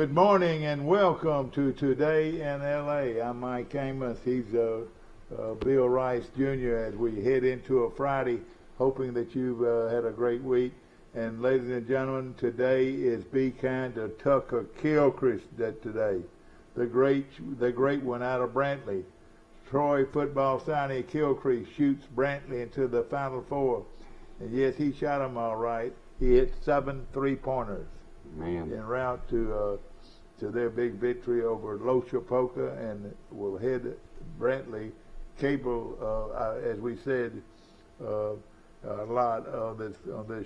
Good morning and welcome to Today in LA. I'm Mike Amos. He's Bill Rice Jr. as we head into a Friday, hoping that you've had a great week. And ladies and gentlemen, today is Be Kind to Tucker Gilchrist today. The great one out of Brantley. Troy football signing Gilchrist shoots Brantley into the Final Four. And yes, he shot them all right. He hit 7 3-pointers. Man. En route to their big victory over Lochapoka, and will head Brantley cable, as we said a lot on this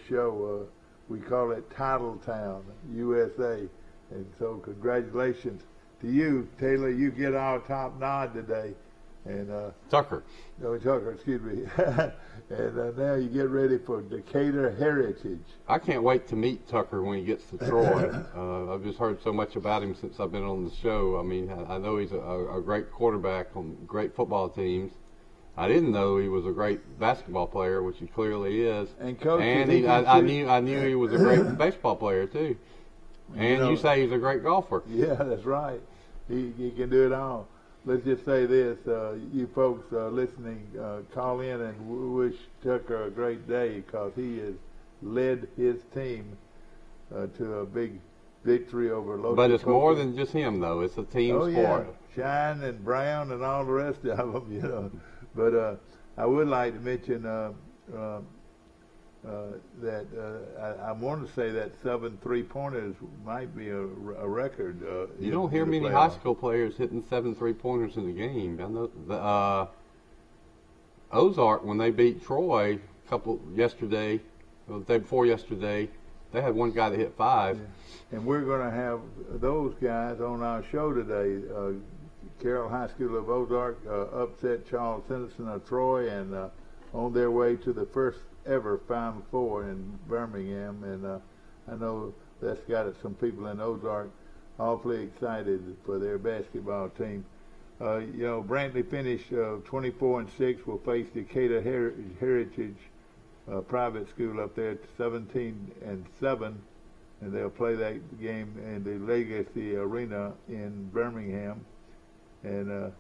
show. We call it Titletown, USA. And so congratulations to you, Taylor. You get our top nod today. And Tucker. No, Tucker, excuse me. And now you get ready for Decatur Heritage. I can't wait to meet Tucker when he gets to Troy. I've just heard so much about him since I've been on the show. I mean, I know he's a great quarterback on great football teams. I didn't know he was a great basketball player, which he clearly is. And coach, I knew he was a great baseball player too. And you say he's a great golfer. Yeah, that's right. He can do it all. Let's just say this, you folks listening, call in and wish Tucker a great day, because he has led his team to a big victory over Lochapoka. But it's more than just him, though. It's a team sport. Yeah. Shine and Brown and all the rest of them, But I would like to mention that I want to say that 7 3-pointers might be a record. You don't hear many high school players hitting 7 3-pointers in a game. I know the Ozark, when they beat Troy the day before yesterday, they had one guy that hit 5. Yeah. And we're going to have those guys on our show today. Carroll High School of Ozark upset Charles Henderson of Troy, and on their way to the first ever Final Four in Birmingham, and I know that's got some people in Ozark awfully excited for their basketball team. Brantley finished 24-6. Will face Decatur Heritage private school up there at 17-7, and they'll play that game in the Legacy Arena in Birmingham. And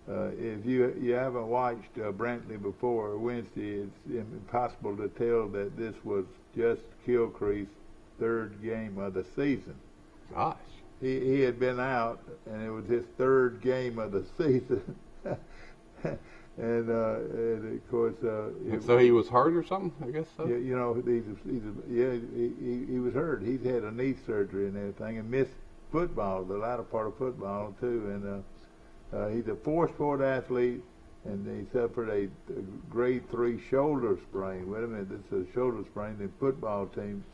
if you haven't watched Brantley before Wednesday, it's impossible to tell that this was just Gilchrist's 3rd game of the season. Gosh. He had been out, and it was his 3rd game of the season. and of course... so he was hurt or something, I guess so? He was hurt. He's had a knee surgery and everything, and missed football, the latter part of football, too. And he's a 4-sport athlete, and he suffered a grade 3 shoulder sprain. Wait a minute, this is a shoulder sprain in football team's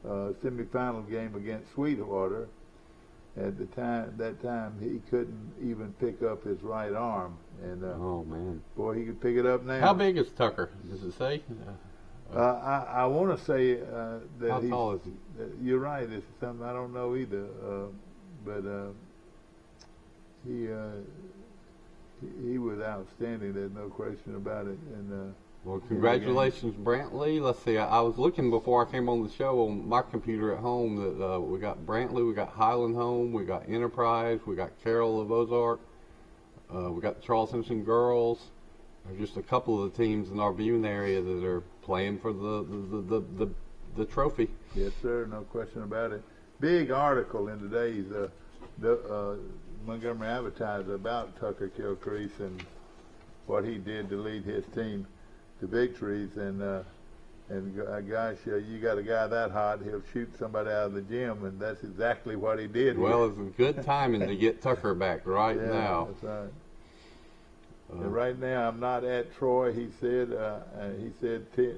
semifinal game against Sweetwater. At that time, he couldn't even pick up his right arm. And oh man, boy, he could pick it up now. How big is Tucker? Does it say? I want to say that how tall is he? You're right. It's something I don't know either. But he was outstanding. There's no question about it. And well, congratulations, Brantley. Let's see. I was looking before I came on the show on my computer at home that we got Brantley, we got Highland Home, we got Enterprise, we got Carroll of Ozark, we got the Charles Henderson girls. There's just a couple of the teams in our viewing area that are playing for the trophy. Yes, sir. No question about it. Big article in today's Montgomery Advertiser about Tucker Gilchrist and what he did to lead his team to victories. And gosh, you got a guy that hot, he'll shoot somebody out of the gym, and that's exactly what he did. Well, it's a good timing to get Tucker back now. That's right. And right now, I'm not at Troy. He said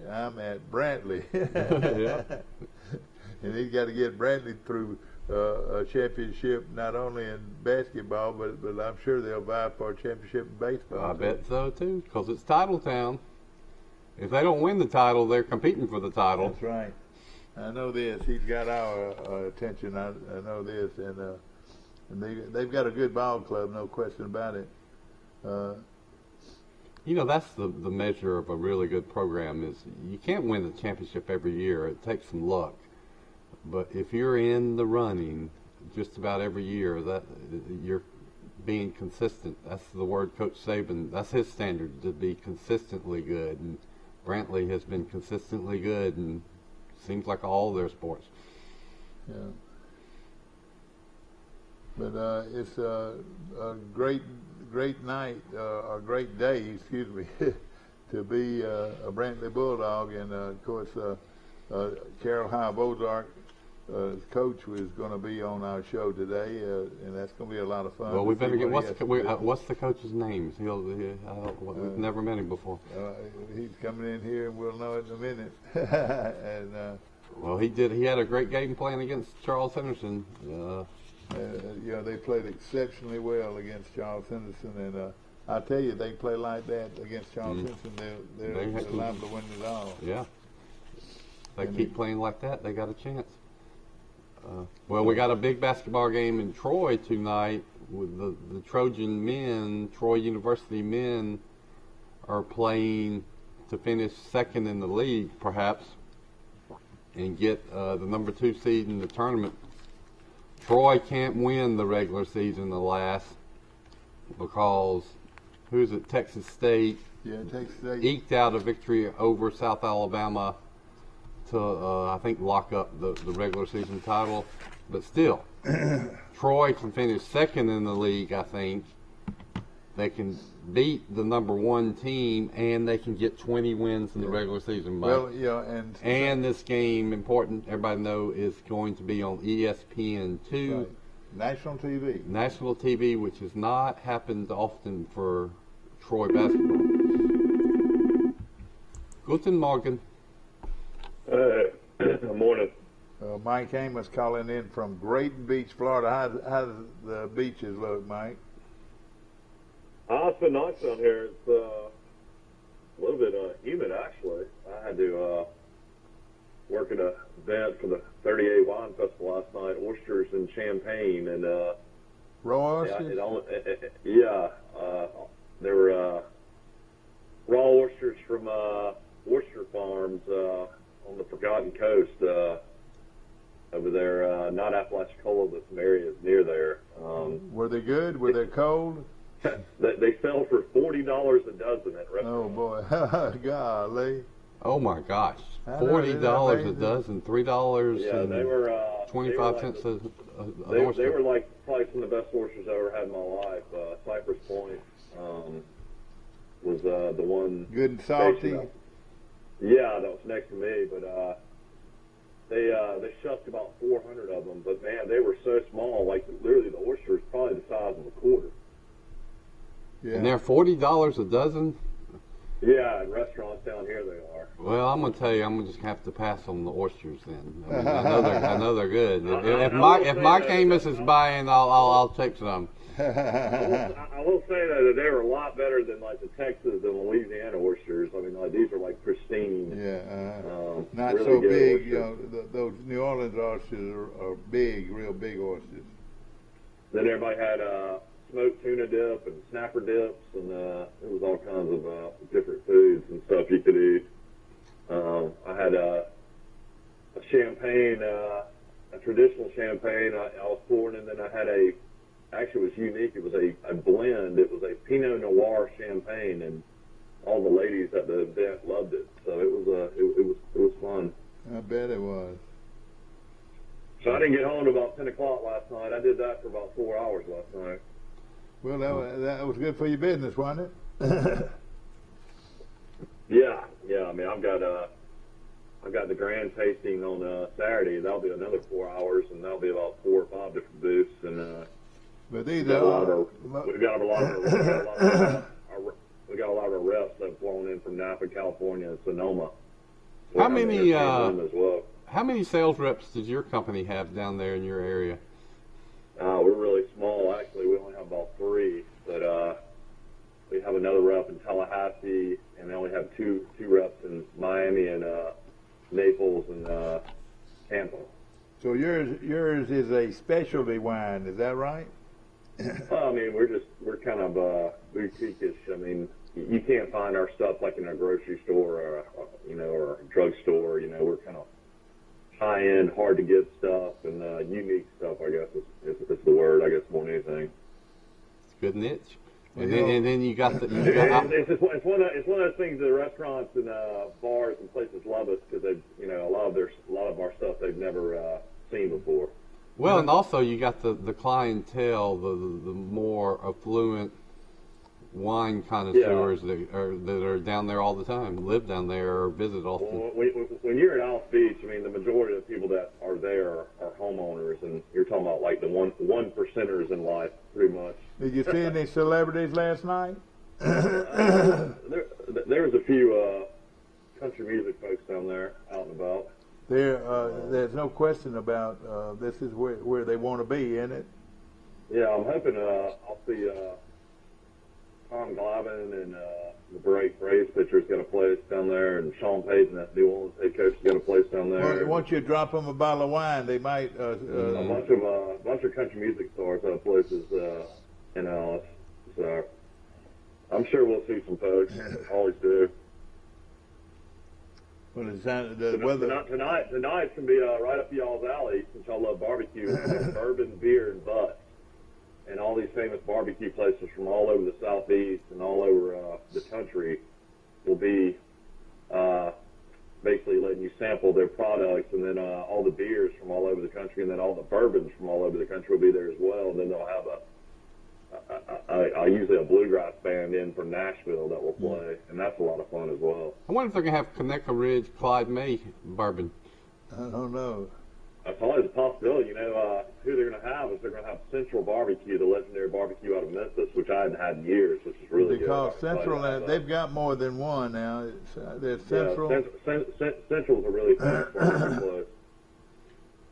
I'm at Brantley. Yeah. And he's got to get Brantley through a championship, not only in basketball, but I'm sure they'll vie for a championship in baseball. I bet so too, because it's Titletown. If they don't win the title, they're competing for the title. That's right. I know this. He's got our attention. I know this, and they've got a good ball club, no question about it. That's the measure of a really good program is you can't win the championship every year. It takes some luck. But if you're in the running, just about every year. That you're being consistent. That's the word Coach Saban. That's his standard, to be consistently good. And Brantley has been consistently good, and seems like all their sports. Yeah. But it's a great night, a great day, excuse me, to be a Brantley Bulldog. And of course, Carroll High of Ozark coach was going to be on our show today, and that's going to be a lot of fun. Well, we better get what's the coach's name? We've never met him before. He's coming in here, and we'll know it in a minute. And well, he had a great game playing against Charles Henderson. They played exceptionally well against Charles Henderson, and I tell you, they play like that against Charles Henderson. They're liable to win it all. Yeah, they keep playing like that, they got a chance. Well, we got a big basketball game in Troy tonight with the Trojan men. Troy University men are playing to finish second in the league, perhaps, and get the number 2 seed in the tournament. Troy can't win the regular season, the last, because Texas State? Yeah, Texas State eked out a victory over South Alabama to, I think, lock up the regular season title. But still, Troy can finish second in the league, I think. They can beat the number 1 team, and they can get 20 wins in the regular season. Well, and this game, important, everybody know, is going to be on ESPN2. Right. National TV. National TV, which has not happened often for Troy basketball. Guten Morgen. Good morning. Mike Amos calling in from Grayton Beach, Florida. How does the beaches look, Mike? It's been nice down here. It's a little bit humid, actually. I had to work at an event for the 38 Wine Festival last night, oysters and champagne, and raw oysters. There were raw oysters from oyster farms on the Forgotten Coast over there, not Apalachicola, but some areas near there. Were they good? Were they cold? They sell for $40 a dozen at restaurants. Oh boy, golly! Oh my gosh, $40 a dozen, $3. Yeah, they were 25 cents an oyster. They were like probably some of the best oysters I ever had in my life. Cypress Point was the one. Good and salty. Yeah, that was next to me, but they shucked about 400 of them. But man, they were so small. Like literally, the oyster is probably the size of a quarter. Yeah. And they're $40 a dozen? Yeah, in restaurants down here they are. Well, I'm gonna tell you, I'm just gonna have to pass on the oysters then. I mean, I know they're good. If Mike Amos is buying, I'll take some. I will say that they were a lot better than like the Texas and Louisiana oysters. I mean, like these are like pristine. Yeah, not really so big. Oysters. Those New Orleans oysters are big, real big oysters. Then everybody had smoked tuna dip and snapper dips, and it was all kinds of different foods and stuff you could eat. I had a champagne, a traditional champagne I was pouring, and then I had actually it was unique. It was a blend. It was a Pinot Noir champagne, and all the ladies at the event loved it. So it was fun. I bet it was. So I didn't get home until about 10 o'clock last night. I did that for about 4 hours last night. Well, that was good for your business, wasn't it? Yeah. I mean, I've got the grand tasting on Saturday. That'll be another 4 hours, and that'll be about 4 or 5 different booths. And but these we got a lot of our reps that have flown in from Napa, California, and Sonoma. So How many as well. How many sales reps does your company have down there in your area? We're really small. Actually, we only have about 3. But we have another rep in Tallahassee, and we only have two reps in Miami and Naples and Tampa. So yours is a specialty wine, is that right? Well, I mean, we're kind of boutique-ish. I mean, you can't find our stuff like in a grocery store or a drugstore. We're kind of high-end, hard-to-get stuff and unique stuff, I guess is the word, I guess, more than anything. Good niche. And then you got the. It's one of those things that the restaurants and bars and places love us because they, a lot of our stuff they've never seen before. Well, and also you got the clientele, the more affluent wine connoisseurs that are down there all the time, live down there or visit often. Well, when you're at Alice Beach, I mean, the majority of the people that are there are homeowners, and you're talking about like the one percenters in life, pretty much. Did you see any celebrities last night? There's a few country music folks down there out and about. There's no question about this is where they want to be, isn't it? Yeah, I'm hoping I'll see Tom Glavine and the Braves pitcher's got a place down there, and Sean Payton, that New Orleans head coach, has got a place down there. Well, once you drop them a bottle of wine, they might. A bunch of country music stars have places in Alice, so I'm sure we'll see some folks. Always do. Well, the weather tonight can be right up y'all's alley since y'all love barbecue. Bourbon, beer, and butts. And all these famous barbecue places from all over the Southeast and all over the country will be basically letting you sample their products, and then all the beers from all over the country, and then all the bourbons from all over the country will be there as well. And then they'll have usually a bluegrass band in from Nashville that will play, and that's a lot of fun as well. I wonder if they're going to have Conecuh Ridge Clyde May bourbon. I don't know. That's always a possibility. Who they're going to have is they're going to have Central Barbecue, the legendary barbecue out of Memphis, which I hadn't had in years, which is really because good. Central, they've got more than one now. There's Central. Yeah, Central's a really famous barbecue place.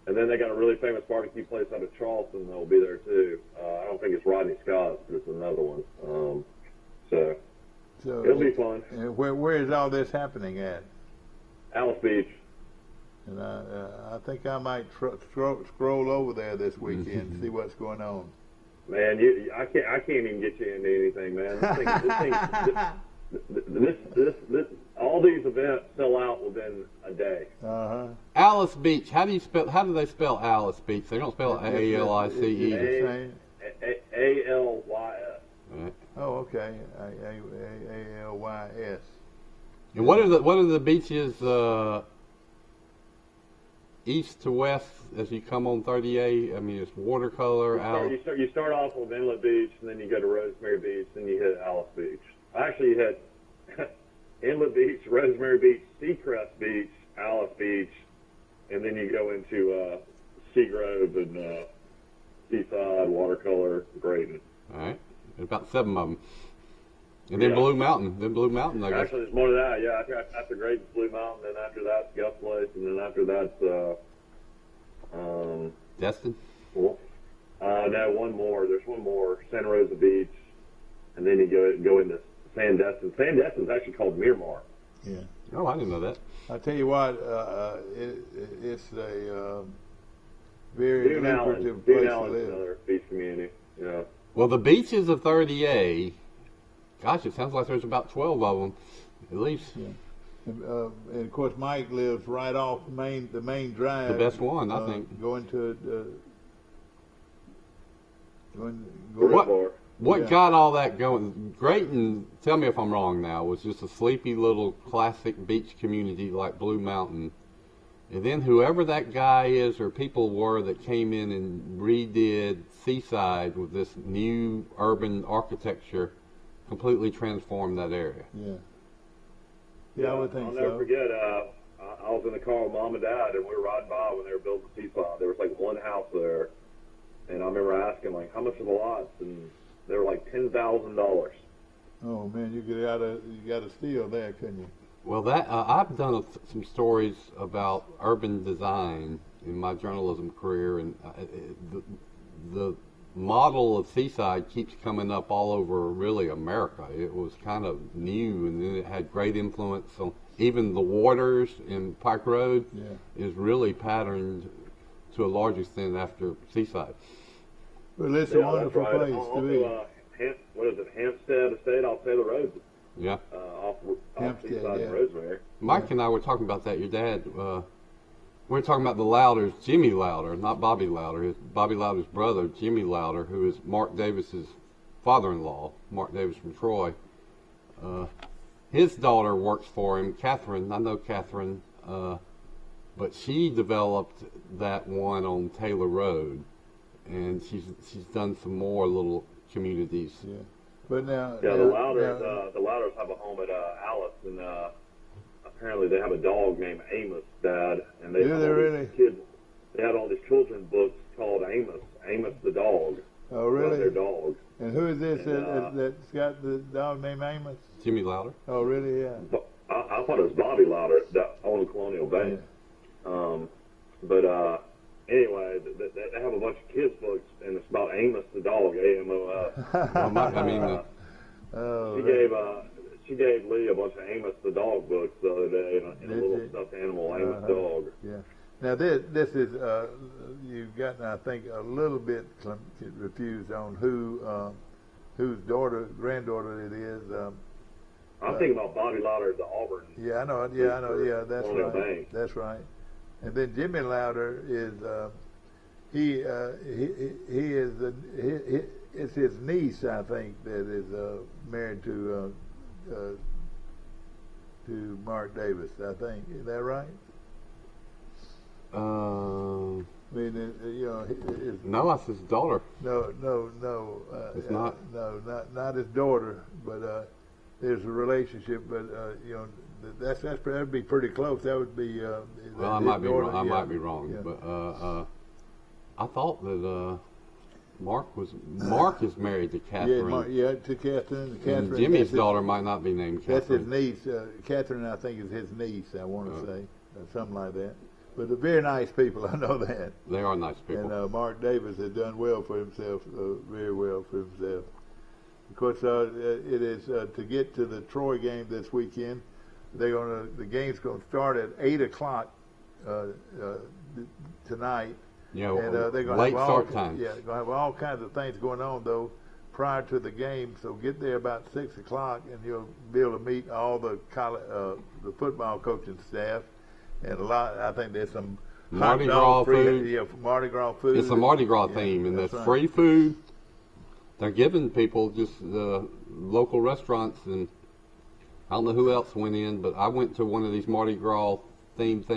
And then they got a really famous barbecue place out of Charleston that will be there too. I don't think it's Rodney Scott's, but it's another one. So it'll be fun. Where is all this happening at? Alice Beach. And I think I might scroll over there this weekend and see what's going on. Man, I can't even get you into anything, man. This all these events sell out within a day. Alice Beach. How do they spell Alice Beach? They don't spell it ALICE. ALYS. Oh, okay. ALYS. And what are the beaches east to west as you come on 38? I mean, it's watercolor. You start off with Inlet Beach, and then you go to Rosemary Beach, then you hit Alice Beach. Actually, you hit Inlet Beach, Rosemary Beach, Seacrest Beach, Alice Beach, and then you go into Seagrove and Seaside, Watercolor, Graydon. All right. There's about 7 of them. And then Blue Mountain. I guess. Actually, there's more than that. Yeah, after Graydon's Blue Mountain, then after that's Gus Place, and then after that's Destin? Cool. No, one more. There's one more. Santa Rosa Beach, and then you go into Sandestin. Sandestin's actually called Miramar. Yeah. Oh, I didn't know that. I tell you what, it's a very lucrative place to live. Another beach community. Yeah. Well, the beaches of 30A, gosh, it sounds like there's about 12 of them, at least. Yeah. And of course, Mike lives right off the main drive. The best one, I think. Going to What got all that going? Grayton, tell me if I'm wrong now, was just a sleepy little classic beach community like Blue Mountain. And then whoever that guy is or people were that came in and redid Seaside with this new urban architecture completely transformed that area. Yeah, I would think so. I'll never forget, I was in the car with Mom and Dad, and we were riding by when they were building Seaside. There was like one house there, and I remember asking, like, how much are the lots? And they were like $10,000. Oh, man, you got to steal there, couldn't you? Well, I've done some stories about urban design in my journalism career, and the model of Seaside keeps coming up all over really America. It was kind of new, and then it had great influence on even the waters in Pike Road is really patterned to a large extent after Seaside. Well, it's a wonderful place to be. What is it, Hampstead Estate off Taylor Road? Yeah. Off Seaside and Rosemary. Mike and I were talking about that. Your dad We're talking about the Louders, Jimmy Louder, not Bobby Louder. Bobby Louder's brother, Jimmy Louder, who is Mark Davis's father-in-law, Mark Davis from Troy. His daughter works for him, Catherine. I know Catherine, but she developed that one on Taylor Road, and she's done some more little communities. Yeah, but now the Louders have a home at Alice, and apparently they have a dog named Amos, Dad, and they They had all these children's books called Amos the dog. Oh, really? Their dog. And who is this that's got the dog named Amos? Jimmy Louder. Oh, really? Yeah. I thought it was Bobby Louder that owned Colonial Bank. Yeah. But anyway, they have a bunch of kids' books, and it's about Amos the dog, A-M-O-S. She gave Lee a bunch of Amos the dog books the other day, and a little stuffed animal, Amos dog. Yeah. Now this is you've gotten, I think, a little bit confused on whose granddaughter it is. I'm thinking about Bobby Louder at the Auburn. Yeah, I know. Yeah, I know. Yeah, that's right. Bank. That's right. And then Jimmy Louder is it's his niece, I think, that is married to Mark Davis. I think, is that right? I mean, no, that's his daughter. No. It's not. No, not his daughter, but there's a relationship. But that'd be pretty close. That would be. Well, I might be wrong. I might be wrong, but I thought that Mark is married to Catherine. To Catherine. And Jimmy's daughter might not be named Catherine. That's his niece. Catherine, I think, is his niece. I want to say something like that. But they're very nice people, I know that. They are nice people. And Mark Davis has done well for himself, very well for himself. Of course, it is to get to the Troy game this weekend. The game's going to start at 8:00 tonight. Yeah, and they're going late to have start time. Yeah, going to have all kinds of things going on though prior to the game. So get there about 6:00, and you'll be able to meet all the football coaching staff. And I think there's some Mardi Gras food. Yeah, Mardi Gras food. It's a Mardi Gras theme, and there's free food. They're giving people just the local restaurants, and I don't know who else went in, but I went to one of these Mardi Gras themed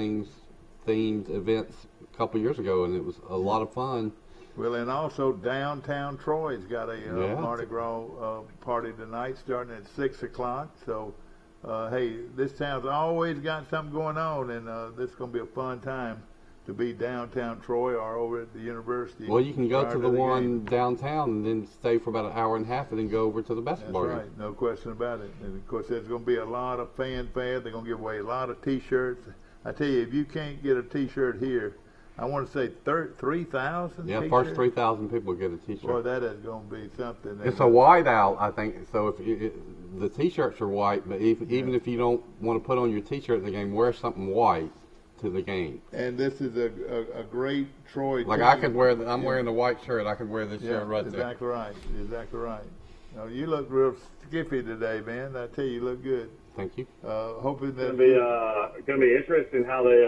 events a couple years ago, and it was a lot of fun. Well, and also downtown Troy's got a Mardi Gras party tonight, starting at 6:00. So. Hey, this town's always got something going on, and this is going to be a fun time to be downtown Troy or over at the university. Well, you can go to the one downtown and then stay for about an hour and a half and then go over to the basketball game. That's right, no question about it. And, of course, there's going to be a lot of fanfare. They're going to give away a lot of T-shirts. I tell you, if you can't get a T-shirt here, I want to say 3,000 Yeah, T-shirts? first 3,000 people get a T-shirt. Boy, that is going to be something. It's a white out, I think. So if the T-shirts are white, but even if you don't want to put on your T-shirt in the game, wear something white to the game. And this is a great Troy. Like team. I could wear. I'm wearing a white shirt. I could wear this shirt right there. Exactly right. Exactly right. Now, you look real skippy today, man. I tell you, you look good. Thank you. It's Hoping that going to be interesting how they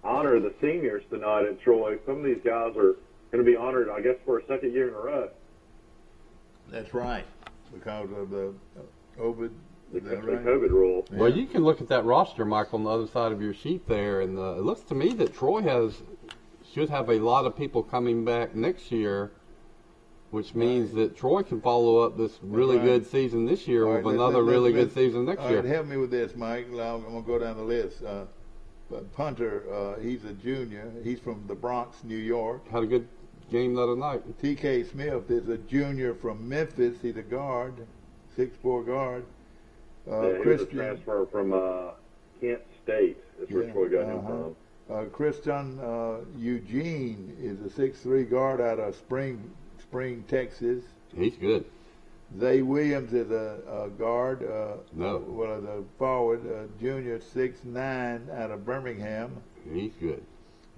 honor the seniors tonight at Troy. Some of these guys are going to be honored, I guess, for a second year in a row. That's right, because of the COVID. The COVID rule. Yeah. Well, you can look at that roster, Mike, on the other side of your sheet there, and it looks to me that Troy should have a lot of people coming back next year, which means that Troy can follow up this really good season this year with another really good season next year. All right, help me with this, Mike. I'm going to go down the list. Punter, he's a junior. He's from the Bronx, New York. Had a good game the other night. T.K. Smith is a junior from Memphis. He's a guard, 6'4" guard. He was a transfer from Kent State. That's where Troy got him from. Christian Eugene is a 6'3" guard out of Spring, Texas. He's good. Zay Williams is a guard. The forward, junior, 6'9" out of Birmingham. He's good.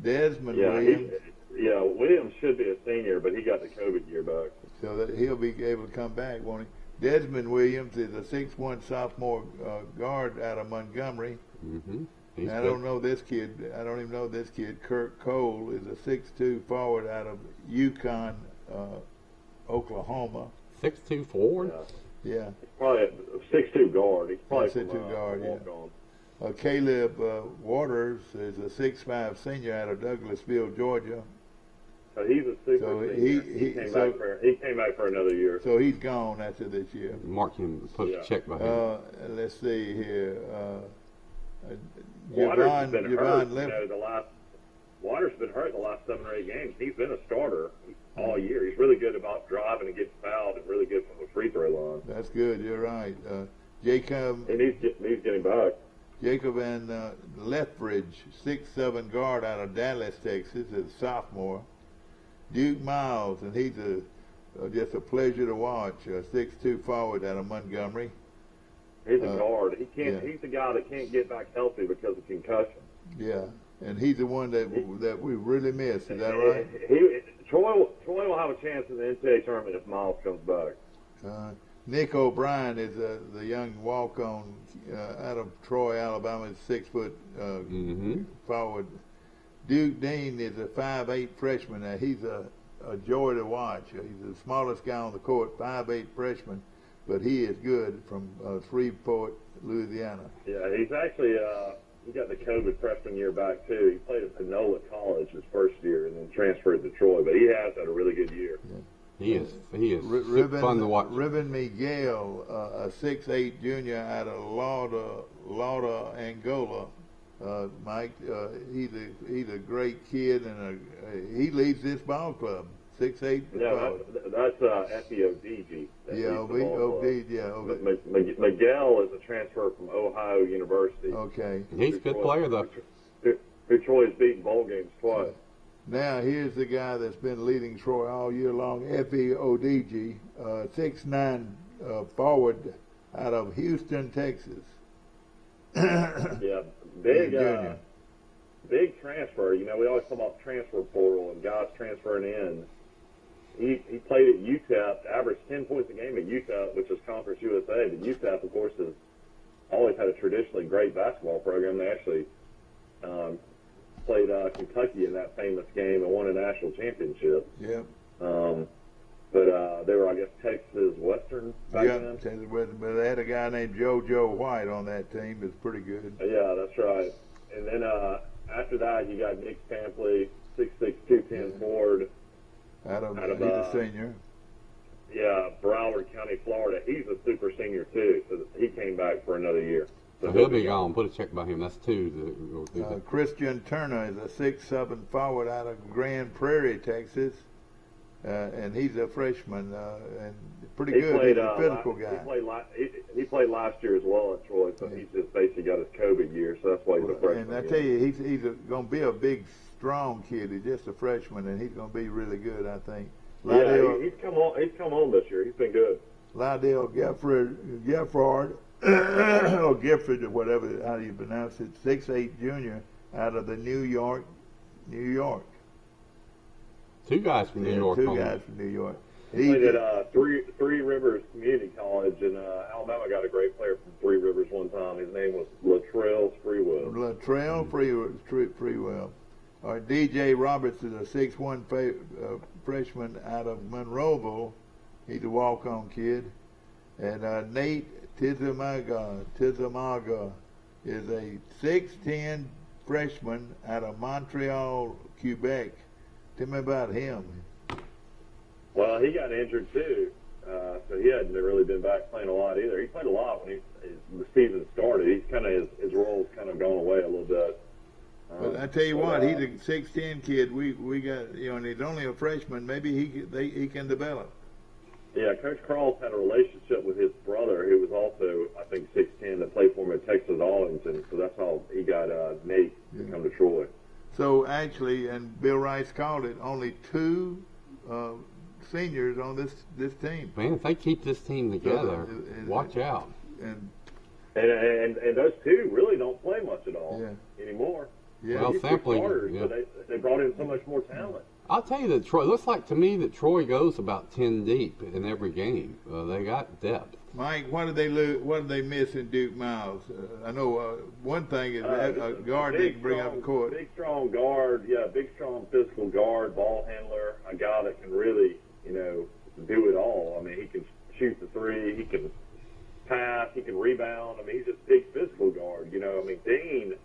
Desmond Williams. Williams should be a senior, but he got the COVID year back. So that he'll be able to come back, won't he? Desmond Williams is a 6'1" sophomore guard out of Montgomery. Mm-hmm. I don't know this kid. I don't even know this kid. Kirk Cole is a 6'2" forward out of Yukon, Oklahoma. 6'2" forward? Yeah. He's probably a 6'2" guard. He's probably 6'2" guard, yeah. walk-on. Caleb Waters is a 6'5" senior out of Douglasville, Georgia. So he's a super senior. He came back for another year. So he's gone after this year. Mark him, put a check by him. Let's see here. Waters has been hurt. Waters has been hurt the last 7 or 8 games. He's been a starter all year. He's really good about driving and getting fouled, and really good from the free throw line. That's good. You're right. Jacob. And he's getting back. Jacob and Lethbridge, 6'7" guard out of Dallas, Texas, is a sophomore. Duke Miles, and he's just a pleasure to watch. 6'2" forward out of Montgomery. He's a guard. He can't. Yeah. He's the guy that can't get back healthy because of concussion. Yeah, and he's the one that we really miss. Is that right? Troy will have a chance in the NCAA tournament if Miles comes back. Nick O'Brien is the young walk-on out of Troy, Alabama. 6 foot forward. Duke Dean is a 5'8" freshman. Now he's a joy to watch. He's the smallest guy on the court, 5'8" freshman, but he is good from Shreveport, Louisiana. Yeah, he's actually he got the COVID freshman year back too. He played at Panola College his first year and then transferred to Troy, but he has had a really good year. Yeah. He is fun to watch. Ribbon Miguel, a 6'8" junior out of Lauda, Angola. Mike, he's a great kid, and he leads this ball club. 6'8". Yeah, that's FEODG. Miguel is a transfer from Ohio University. Okay. He's a good player, though. Who Troy's beaten bowl games twice. Now, here's the guy that's been leading Troy all year long, FEODG, 6'9" forward out of Houston, Texas. Yeah, big transfer. You know, we always talk about transfer portal and guys transferring in. He played at UTEP, averaged 10 points a game at UTEP, which is Conference USA. But UTEP, of course, has always had a traditionally great basketball program. They actually played Kentucky in that famous game and won a national championship. Yeah. But they were, I guess, Texas Western back then. Texas Western. But they had a guy named JoJo White on that team. It's pretty good. Yeah, that's right. And then after that, you got Nick Stampley, 6'6", 210 forward. He's a senior. Yeah, Broward County, Florida. He's a super senior, too. So he came back for another year. So he'll be gone. Put a check by him. That's 2. Christian Turner is a 6'7" forward out of Grand Prairie, Texas. And he's a freshman and pretty good. He's a physical guy. He played last year as well at Troy, so he's just basically got his COVID year, so that's why he's a freshman. And I tell you, he's going to be a big, strong kid. He's just a freshman, and he's going to be really good, I think. He's come on this year. He's been good. Lydell Gifford, or Gifford, or whatever, how you pronounce it, 6'8" junior out of the New York. 2 guys from New York. 2 guys from New York. He played at Three Rivers Community College, and Alabama got a great player from Three Rivers one time. His name was Latrell Freewell. Latrell Freewell. Or DJ Roberts is a 6'1" freshman out of Monroeville. He's a walk-on kid. And Nate Tizamaga is a 6'10" freshman out of Montreal, Quebec. Tell me about him. Well, he got injured too, so he hadn't really been back playing a lot either. He played a lot when the season started. He's kind of his role's kind of gone away a little bit. But I tell you what, he's a 6'10" kid. We got, and he's only a freshman. Maybe he can develop. Yeah, Coach Krause had a relationship with his brother, who was also, I think, 6'10", that played for him at Texas Arlington. So that's how he got Nate to come to Troy. So actually, and Bill Rice called it, only 2 seniors on this team. Man, if they keep this team together, watch out. And those 2 really don't play much at all anymore. Yeah. Well, sampling. Starters, but they brought in so much more talent. I'll tell you that Troy, looks like to me that Troy goes about 10 deep in every game. They got depth. Mike, what did they lose? What did they miss in Duke Miles? I know one thing is a guard they can bring up the court. Big, strong guard, big, strong physical guard, ball handler, a guy that can really, do it all. I mean, he can shoot the three, he can pass, he can rebound. I mean, he's just a big physical guard. I mean, Dean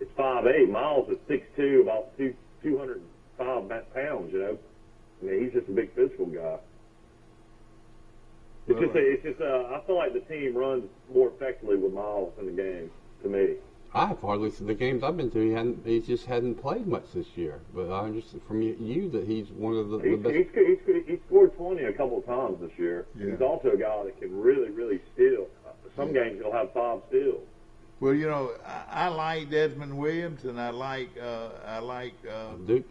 is 5'8", Miles is 6'2", about 205 pounds. I mean, he's just a big physical guy. It's just. I feel like the team runs more effectively with Miles in the game. To me, I've hardly seen the games I've been to. He just hadn't played much this year. But I understand from you that he's one of the best. He scored 20 a couple of times this year. Yeah. He's also a guy that can really, really steal. Some games he'll have 5 steals. Well, I like Desmond Williams, and I like Duke.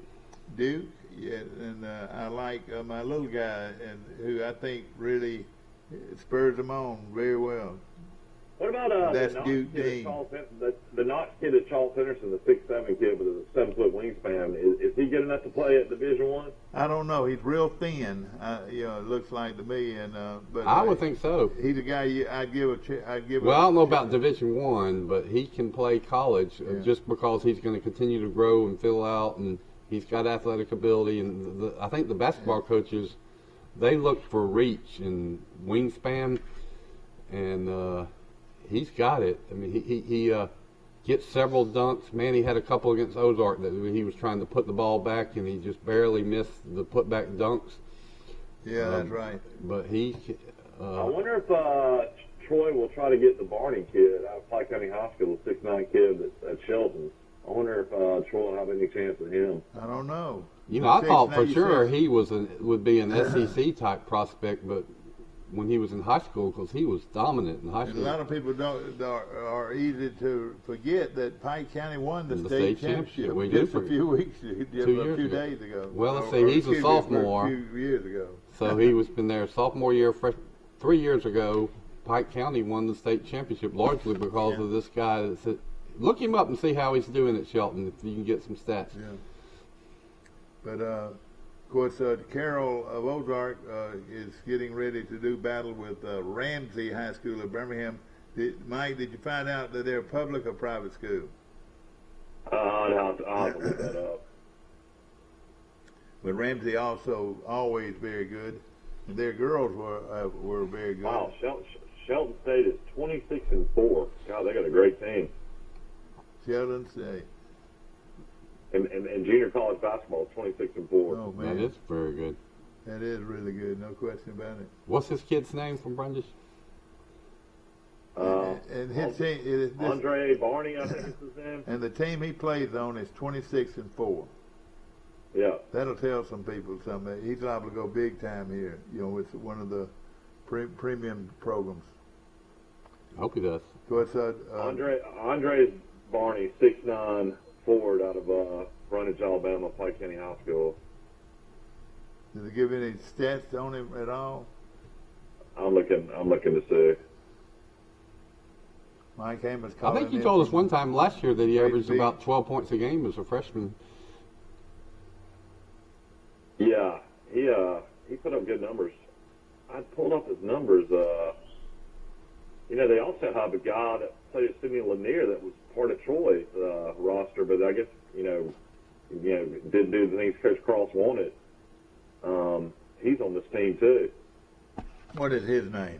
Yeah, and I like my little guy, and who I think really spurs them on very well. What about that's the Duke Dean? The Knox kid at Charles Henderson, the 6'7" kid with a 7-foot wingspan? Is he good enough to play at Division I? I don't know. He's real thin. It looks like to me, and but I would think so. He's a guy I'd give a. Well, I don't know about Division I, but he can play college just because he's going to continue to grow and fill out, and he's got athletic ability. And I think the basketball coaches, they look for reach and wingspan, and he's got it. I mean, he gets several dunks. Man, he had a couple against Ozark that he was trying to put the ball back, and he just barely missed the putback dunks. Yeah, that's right. But he. I wonder if Troy will try to get the Barton kid out of Pike County High School, the 6'9" kid at Shelton. I wonder if Troy will have any chance of him. I don't know. I thought for sure he would be an SEC type prospect, but when he was in high school, because he was dominant in high school. And a lot of people are easy to forget that Pike County won the state championship just a few days ago. Well, let's see, he's a sophomore. A few years ago. So he was been there sophomore year, 3 years ago. Pike County won the state championship largely because of this guy. Look him up and see how he's doing at Shelton if you can get some stats. Yeah. But of course, Carroll of Ozark is getting ready to do battle with Ramsey High School of Birmingham. Mike, did you find out that they're public or private school? I'll have to look that up. But Ramsey also always very good. And their girls were very good. Wow, Shelton State is 26-4. God, they got a great team. Shelton State. And junior college basketball is 26-4. Oh, man. That is very good. That is really good, no question about it. What's this kid's name from Brundage? And his team, Andre Barney, I think is his name. And the team he plays on is 26-4. Yeah. That'll tell some people something. He's liable to go big time here. It's one of the premium programs. I hope he does. So it's Andre Barney, 6'9", forward out of Brundage, Alabama, Pike County High School. Did they give any stats on him at all? I'm looking to see. Mike Amos. I think you told us one time last year that he averaged about 12 points a game as a freshman. Yeah, he put up good numbers. I pulled up his numbers. They also have a guy that played at Sidney Lanier that was part of Troy's roster, but I guess didn't do the things Coach Cross wanted. He's on this team too. What is his name?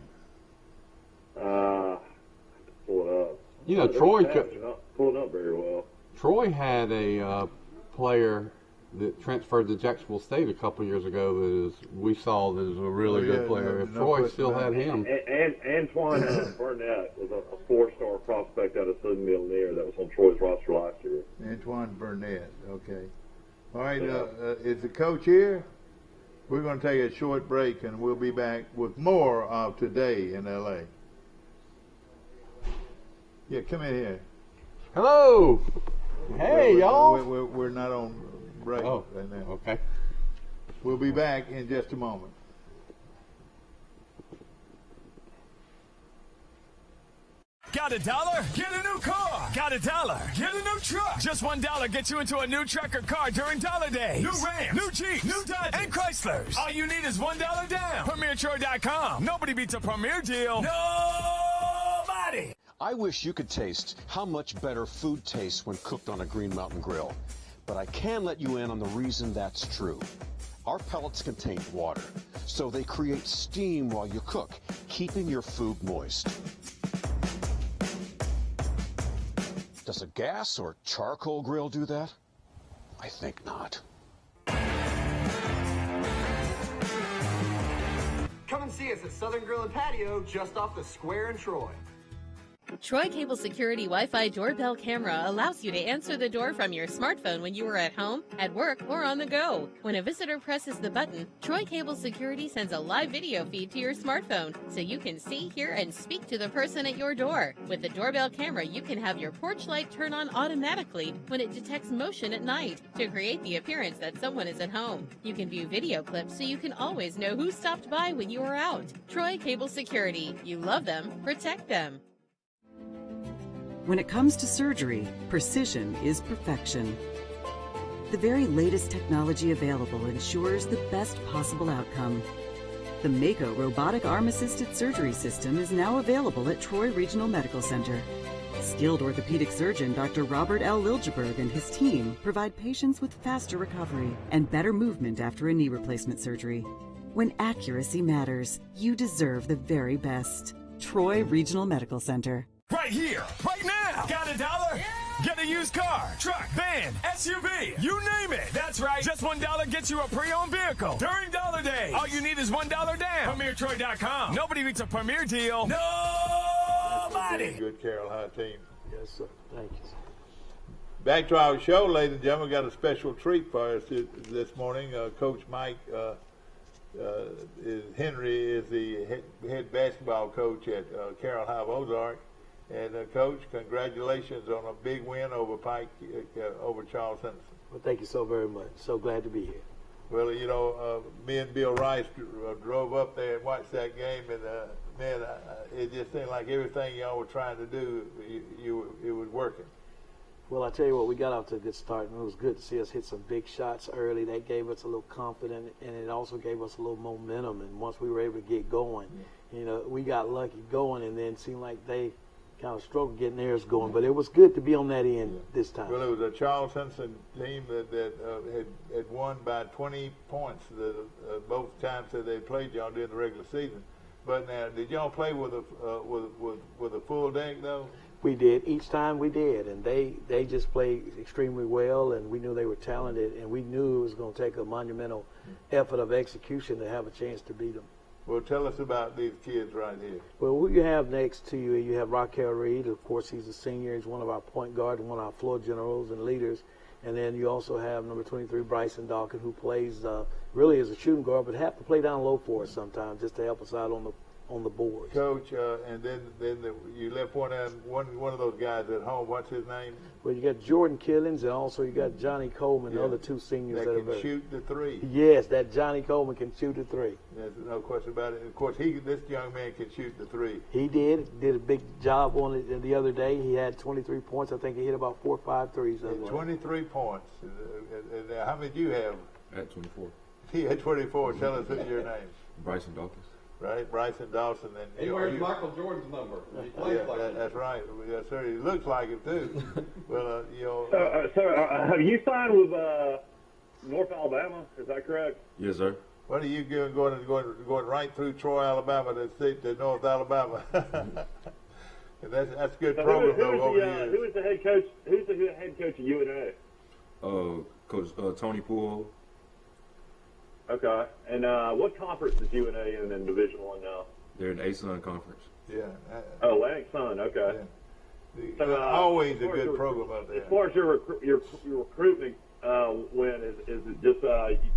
I have to pull it up. Troy. You're not pulling up very well. Troy had a player that transferred to Jacksonville State a couple years ago we saw that is a really good player. If Troy still had him. And Antoine Burnett was a 4-star prospect out of Sidney Lanier that was on Troy's roster last year. Antoine Burnett, okay. All right, is the coach here? We're going to take a short break, and we'll be back with more of Today in L.A. Yeah, come in here. Hello. Hey, y'all. We're not on break right now. Okay. We'll be back in just a moment. Got $1? Get a new car. Got $1? Get a new truck. Just $1 gets you into a new truck or car during Dollar Days. New Rams, new Jeeps, new Dodges, and Chryslers. All you need is $1 down. PremierTroy.com. Nobody beats a Premier deal. Nobody. I wish you could taste how much better food tastes when cooked on a Green Mountain grill. But I can let you in on the reason that's true. Our pellets contain water, so they create steam while you cook, keeping your food moist. Does a gas or charcoal grill do that? I think not. Come and see us at Southern Grill and Patio, just off the square in Troy. Troy Cable Security Wi-Fi doorbell camera allows you to answer the door from your smartphone when you are at home, at work, or on the go. When a visitor presses the button, Troy Cable Security sends a live video feed to your smartphone so you can see, hear, and speak to the person at your door. With the doorbell camera, you can have your porch light turn on automatically when it detects motion at night to create the appearance that someone is at home. You can view video clips so you can always know who stopped by when you are out. Troy Cable Security. You love them, protect them. When it comes to surgery, precision is perfection. The very latest technology available ensures the best possible outcome. The Mako Robotic Arm-Assisted Surgery System is now available at Troy Regional Medical Center. Skilled orthopedic surgeon Dr. Robert L. Liljeberg and his team provide patients with faster recovery and better movement after a knee replacement surgery. When accuracy matters, you deserve the very best. Troy Regional Medical Center. Right here, right now. Got $1? Yeah. Get a used car, truck, van, SUV, you name it. That's right. Just $1 gets you a pre-owned vehicle during Dollar Days. All you need is $1 down. PremierTroy.com. Nobody beats a Premier deal. Nobody. Good Carroll High team. Yes, sir. Thank you. Back to our show, ladies and gentlemen. We got a special treat for us this morning. Coach Mike Henry is the head basketball coach at Carroll High Ozark. And Coach, congratulations on a big win over Pike, over Charles Henderson. Well, thank you so very much. So glad to be here. Well, you know, me and Bill Rice drove up there and watched that game, and man, it just seemed like everything y'all were trying to do, it was working. Well, I tell you what, we got off to a good start, and it was good to see us hit some big shots early. That gave us a little confidence, and it also gave us a little momentum. And once we were able to get going, you know, we got lucky going, and then it seemed like they kind of struggled getting theirs going, but it was good to be on that end this time. Well, it was a Charles Henderson team that had won by 20 points both times that they played y'all during the regular season. But now, did y'all play with a full deck though? We did. Each time we did, and they just played extremely well, and we knew they were talented, and we knew it was going to take a monumental effort of execution to have a chance to beat them. Well, tell us about these kids right here. Well, what you have next to you, you have Raquel Reed. Of course, he's a senior. He's one of our point guards and one of our floor generals and leaders. And then you also have number 23, Bryson Dawkins, who plays really as a shooting guard, but have to play down low for us sometimes just to help us out on the boards. Coach, and then you left one of those guys at home. What's his name? Well, you got Jordan Killings, and also you got Johnny Coleman, the other two seniors that can shoot the three. Yes, that Johnny Coleman can shoot the three. There's no question about it. Of course, this young man can shoot the three. He did a big job on it the other day. He had 23 points. I think he hit about 4 or 5 threes. 23 points. How many do you have? At 24. He had 24. Tell us your name. Bryson Dawkins. Right, Bryson Dawson. And he wears Michael Jordan's number. He plays that's right. Yes, sir. He looks like it too. Well, you know. So, have you signed with North Alabama? Is that correct? Yes, sir. What are you going right through Troy, Alabama, to North Alabama? that's good program though over the years. Who is the head coach? Who's the head coach of UNA? Coach Tony Poole. Okay. And what conference is UNA in Division I now? They're in the ASUN conference. Yeah. Atlantic Sun. Okay. Yeah. So, always a good program out there. As far as your recruitment win, is it just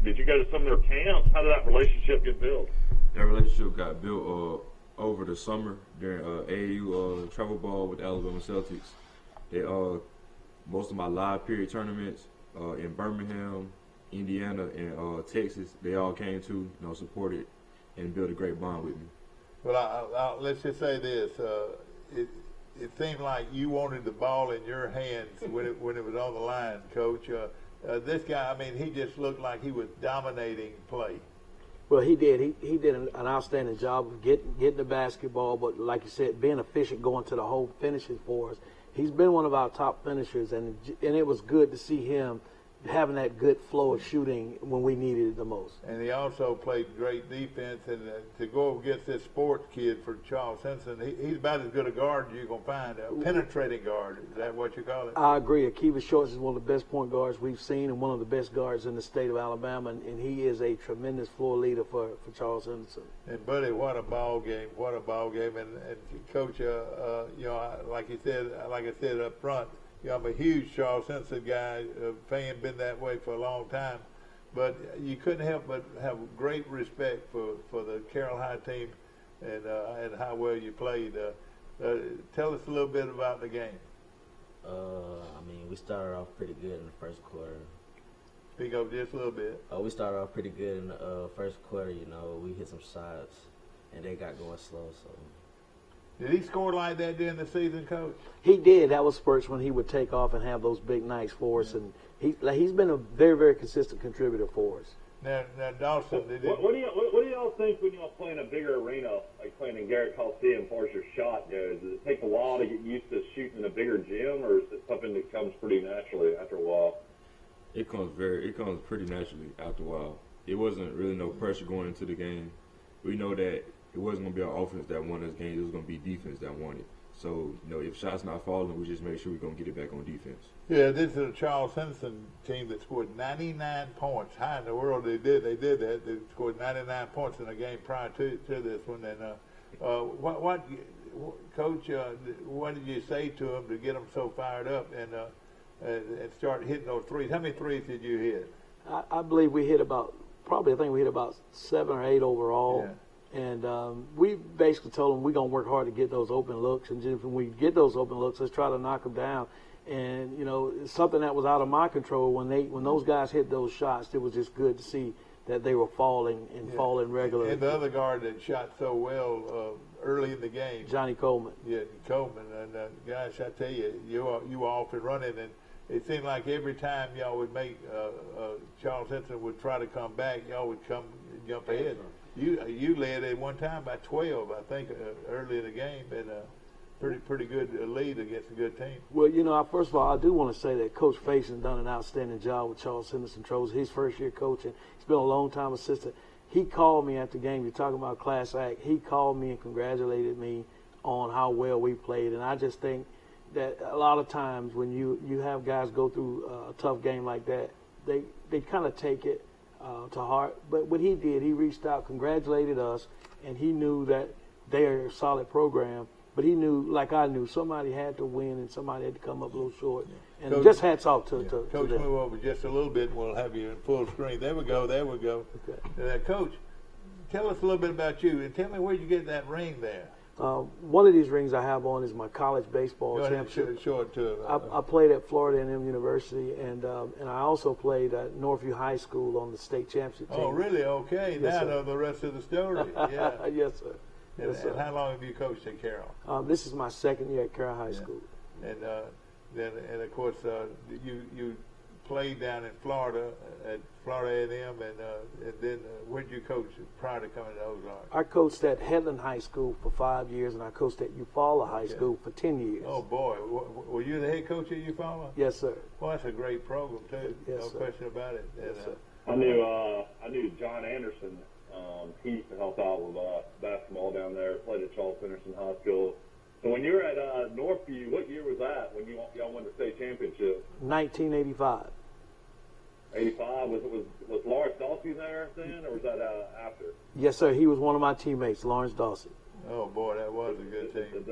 did you go to some of their camps? How did that relationship get built? That relationship got built over the summer during AAU travel ball with the Alabama Celtics. They most of my live period tournaments in Birmingham, Indiana, and Texas, they all came to, supported and built a great bond with me. Well, let's just say this: it seemed like you wanted the ball in your hands when it was on the line, Coach. This guy, I mean, he just looked like he was dominating play. Well, he did. He did an outstanding job of getting the basketball, but like you said, being efficient going to the hole, finishing for us. He's been one of our top finishers, and it was good to see him having that good flow of shooting when we needed it the most. And he also played great defense. And to go against this sports kid for Charles Henson, he's about as good a guard as you're going to find, a penetrating guard. Is that what you call it? I agree. Akiva Shorts is one of the best point guards we've seen and one of the best guards in the state of Alabama, and he is a tremendous floor leader for Charles Henson. And, buddy, what a ball game. What a ball game. And Coach, you know, like I said up front, you know, I'm a huge Charles Henson guy, fan, been that way for a long time. But you couldn't help but have great respect for the Carroll High team and how well you played. Tell us a little bit about the game. I mean, we started off pretty good in the first quarter. Speak up just a little bit. We started off pretty good in the first quarter. You know, we hit some shots, and they got going slow, so. Did he score like that during the season, Coach? He did. That was spurts when he would take off and have those big nights for us, and he's been a very, very consistent contributor for us. Now Dawson, what do y'all think when y'all play in a bigger arena, like playing in Garrett Coliseum, as far as your shot goes? Does it take a while to get used to shooting in a bigger gym, or is it something that comes pretty naturally after a while? It comes pretty naturally after a while. It wasn't really no pressure going into the game. We know that it wasn't going to be our offense that won this game. It was going to be defense that won it. So, you know, if shots not falling, we just make sure we're going to get it back on defense. Yeah, this is a Charles Henson team that scored 99 points. How in the world they did that? They scored 99 points in a game prior to this one. And what Coach, what did you say to them to get them so fired up and start hitting those threes? How many threes did you hit? I believe we hit about 7 or 8 overall. Yeah. And we basically told them we're going to work hard to get those open looks. And just when we get those open looks, let's try to knock them down. And, you know, it's something that was out of my control. When those guys hit those shots, it was just good to see that they were falling regularly. And the other guard that shot so well early in the game. Johnny Coleman. Yeah, Coleman. And, gosh, I tell you, you were off and running. And it seemed like every time y'all would make Charles Henson would try to come back, y'all would come jump ahead. You led at one time by 12, I think, early in the game, and pretty good lead against a good team. Well, you know, first of all, I do want to say that Coach Faison done an outstanding job with Charles Henderson Trolls. His first year coaching, he's been a long-time assistant. He called me after the game. You're talking about class act. He called me and congratulated me on how well we played, and I just think that a lot of times when you have guys go through a tough game like that, they kind of take it to heart. But what he did, he reached out, congratulated us, and he knew that they're a solid program. But he knew, like I knew, somebody had to win and somebody had to come up a little short. And Coach, just hats off to Coach, them. move over just a little bit and we'll have you in full screen. There we go. Okay. Coach, tell us a little bit about you and tell me where you get that ring there. One of these rings I have on is my college baseball championship. Show it to I played at Florida A&M University, and I also played at Northview High School on the state championship team. Oh, really? Okay. Yes, now sir. I know the rest of the story. Yeah. Yes, sir. And how long have you coached at Carroll? This is my second year at Carroll High School. And of course you played down in Florida at Florida A&M, and then where did you coach prior to coming to Ozark? I coached at Headland High School for 5 years, and I coached at Eufaula High School for 10 years. Oh boy, were you the head coach at Eufaula? Yes, sir. Well, that's a great program too. Yes, no sir. question about it. Yes, sir. I knew John Anderson. He used to help out with basketball down there. Played at Charles Henderson High School. So when you were at Northview, what year was that when y'all won the state championship? 1985. 85. Was Lawrence Dawson there then, or was that after? Yes, sir. He was one of my teammates, Lawrence Dawson. Oh boy, that was a good team.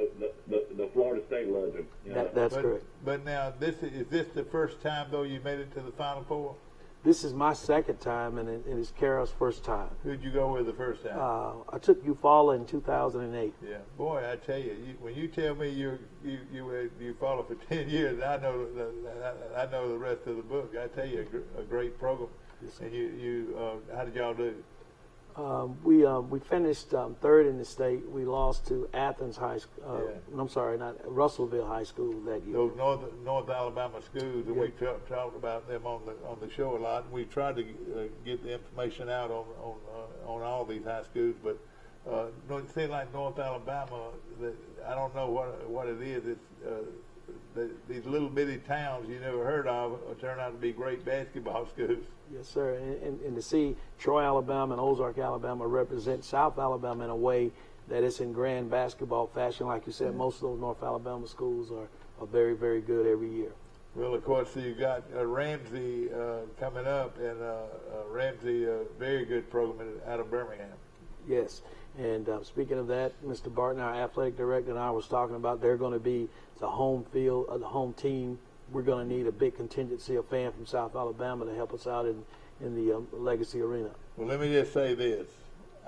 The Florida State legend. That's correct. But now, is this the first time though you made it to the Final Four? This is my second time, and it's Carroll's first time. Who'd you go with the first time? I took Eufaula in 2008. Yeah, boy, I tell you, when you tell me you were at Eufaula for 10 years, I know the rest of the book. I tell you, a great program. Yes, sir. And you how did y'all do? We finished third in the state. We lost to Athens High School. I'm sorry, not Russellville High School that year. Those North Alabama schools, and we talked about them on the show a lot. And we tried to get the information out on all these high schools, but it seems like North Alabama. I don't know what it is. It's these little bitty towns you never heard of turn out to be great basketball schools. Yes, sir. And to see Troy, Alabama, and Ozark, Alabama represent South Alabama in a way that it's in grand basketball fashion, like you said, most of those North Alabama schools are very, very good every year. Well, of course, you got Ramsey coming up, and Ramsey, a very good program out of Birmingham. Yes. And speaking of that, Mr. Barton, our athletic director, and I was talking about they're going to be the home field, the home team. We're going to need a big contingency of fans from South Alabama to help us out in the Legacy Arena. Well, let me just say this.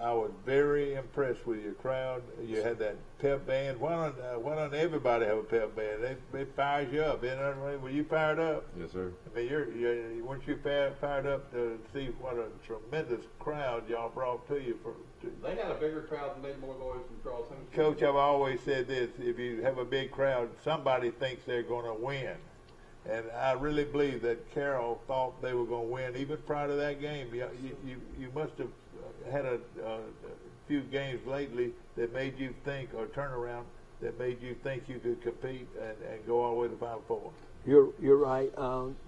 I was very impressed with your crowd. You had that pep band. Why don't everybody have a pep band? It fires you up. Were you fired up? Yes, sir. I mean, weren't you fired up to see what a tremendous crowd y'all brought to you? They had a bigger crowd than made more noise from Charles Tennessee. Coach, I've always said this: if you have a big crowd, somebody thinks they're going to win. And I really believe that Carroll thought they were going to win even prior to that game. You must have had a few games lately that made you think, or turnaround that made you think you could compete and go all the way to the Final Four. You're right.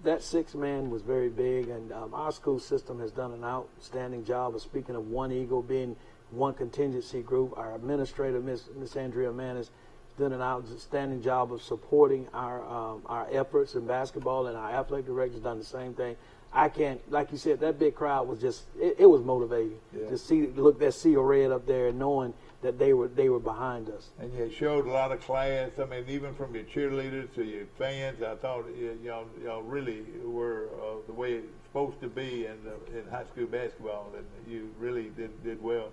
That 6-man was very big, and our school system has done an outstanding job of, speaking of One Eagle being one contingency group. Our administrator, Miss Andrea Manis, done an outstanding job of supporting our efforts in basketball, and our athletic director's done the same thing. I can't, like you said, that big crowd was just, it was motivating to see, look that sea of red up there and knowing that they were behind us. And you showed a lot of class. I mean, even from your cheerleaders to your fans, I thought y'all really were the way it's supposed to be in high school basketball, and you really did well.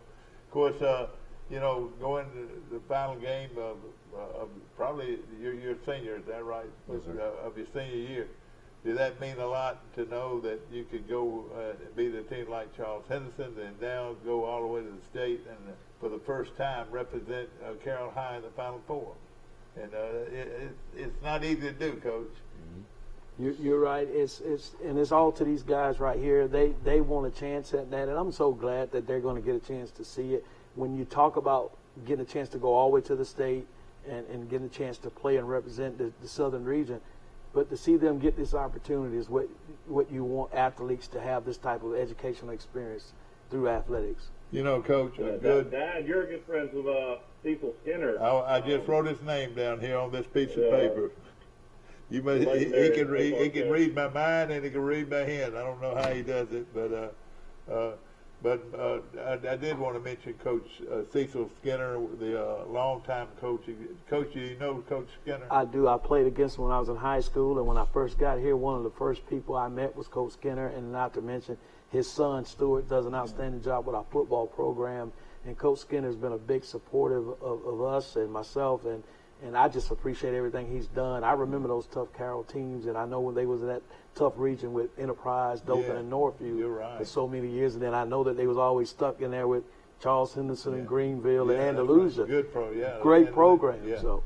Of course, going to the final game of probably your senior, is that right? Yes, sir. Of your senior year. Did that mean a lot to know that you could go and beat a team like Charles Henderson and now go all the way to the state and for the first time represent Carroll High in the Final Four? And it's not easy to do, Coach. Mm-hmm. You're right. It's all to these guys right here. They want a chance at that, and I'm so glad that they're going to get a chance to see it. When you talk about getting a chance to go all the way to the state and getting a chance to play and represent the southern region, but to see them get this opportunity is what you want athletes to have, this type of educational experience through athletics. You know, Coach, Dad, you're good friends with Cecil Skinner. I just wrote his name down here on this piece of paper. He can read my mind and he can read my hand. I don't know how he does it, but I did want to mention Coach Cecil Skinner, the longtime coach. Coach, you know Coach Skinner? I do. I played against him when I was in high school, and when I first got here, one of the first people I met was Coach Skinner, and not to mention his son, Stuart, does an outstanding job with our football program, and Coach Skinner has been a big supporter of us and myself, and I just appreciate everything he's done. I remember those tough Carroll teams, and I know when they was in that tough region with Enterprise, Dothan, and Northview for so many years, and then I know that they was always stuck in there with Charles Henderson and Greenville and Andalusia. Good great program. Yeah. So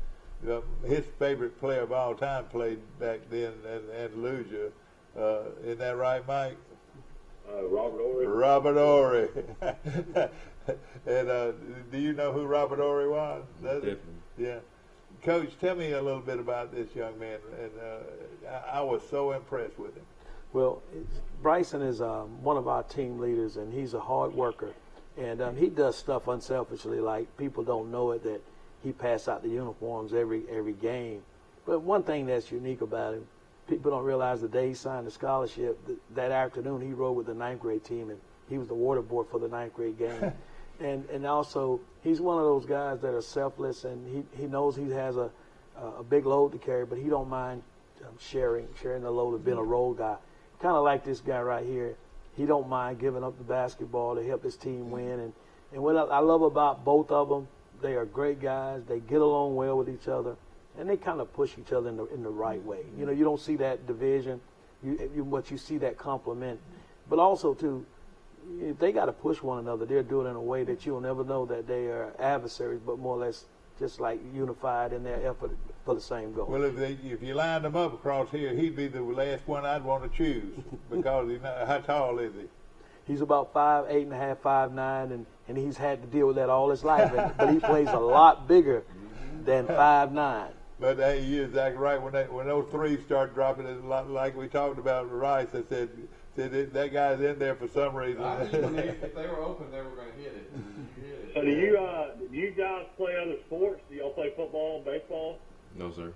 his favorite player of all time played back then in Andalusia. Isn't that right, Mike? Robert Ory. Robert Ory. And do you know who Robert Ory was? Definitely. Yeah. Coach, tell me a little bit about this young man. And I was so impressed with him. Well, Bryson is one of our team leaders, and he's a hard worker. And he does stuff unselfishly, like people don't know it, that he passes out the uniforms every game. But one thing that's unique about him, people don't realize the day he signed the scholarship, that afternoon he rode with the 9th grade team, and he was the water boy for the 9th grade game. and also, he's one of those guys that are selfless, and he knows he has a big load to carry, but he don't mind sharing the load of being a role guy. Kind of like this guy right here. He don't mind giving up the basketball to help his team win. And what I love about both of them, they are great guys. They get along well with each other, and they kind of push each other in the right way. You know, you don't see that division, but you see that compliment. But also, too, they got to push one another. They'll do it in a way that you'll never know that they are adversaries, but more or less just like unified in their effort for the same goal. Well, if you lined him up across here, he'd be the last one I'd want to choose because how tall is he? He's about 5'8.5", 5'9", and he's had to deal with that all his life. But he plays a lot bigger than 5'9". But hey, you're exactly right. When those threes start dropping, it's a lot like we talked about Rice. I said that guy's in there for some reason. I think if they were open, they were going to hit it. So do you guys play other sports? Do y'all play football, baseball? No, sir.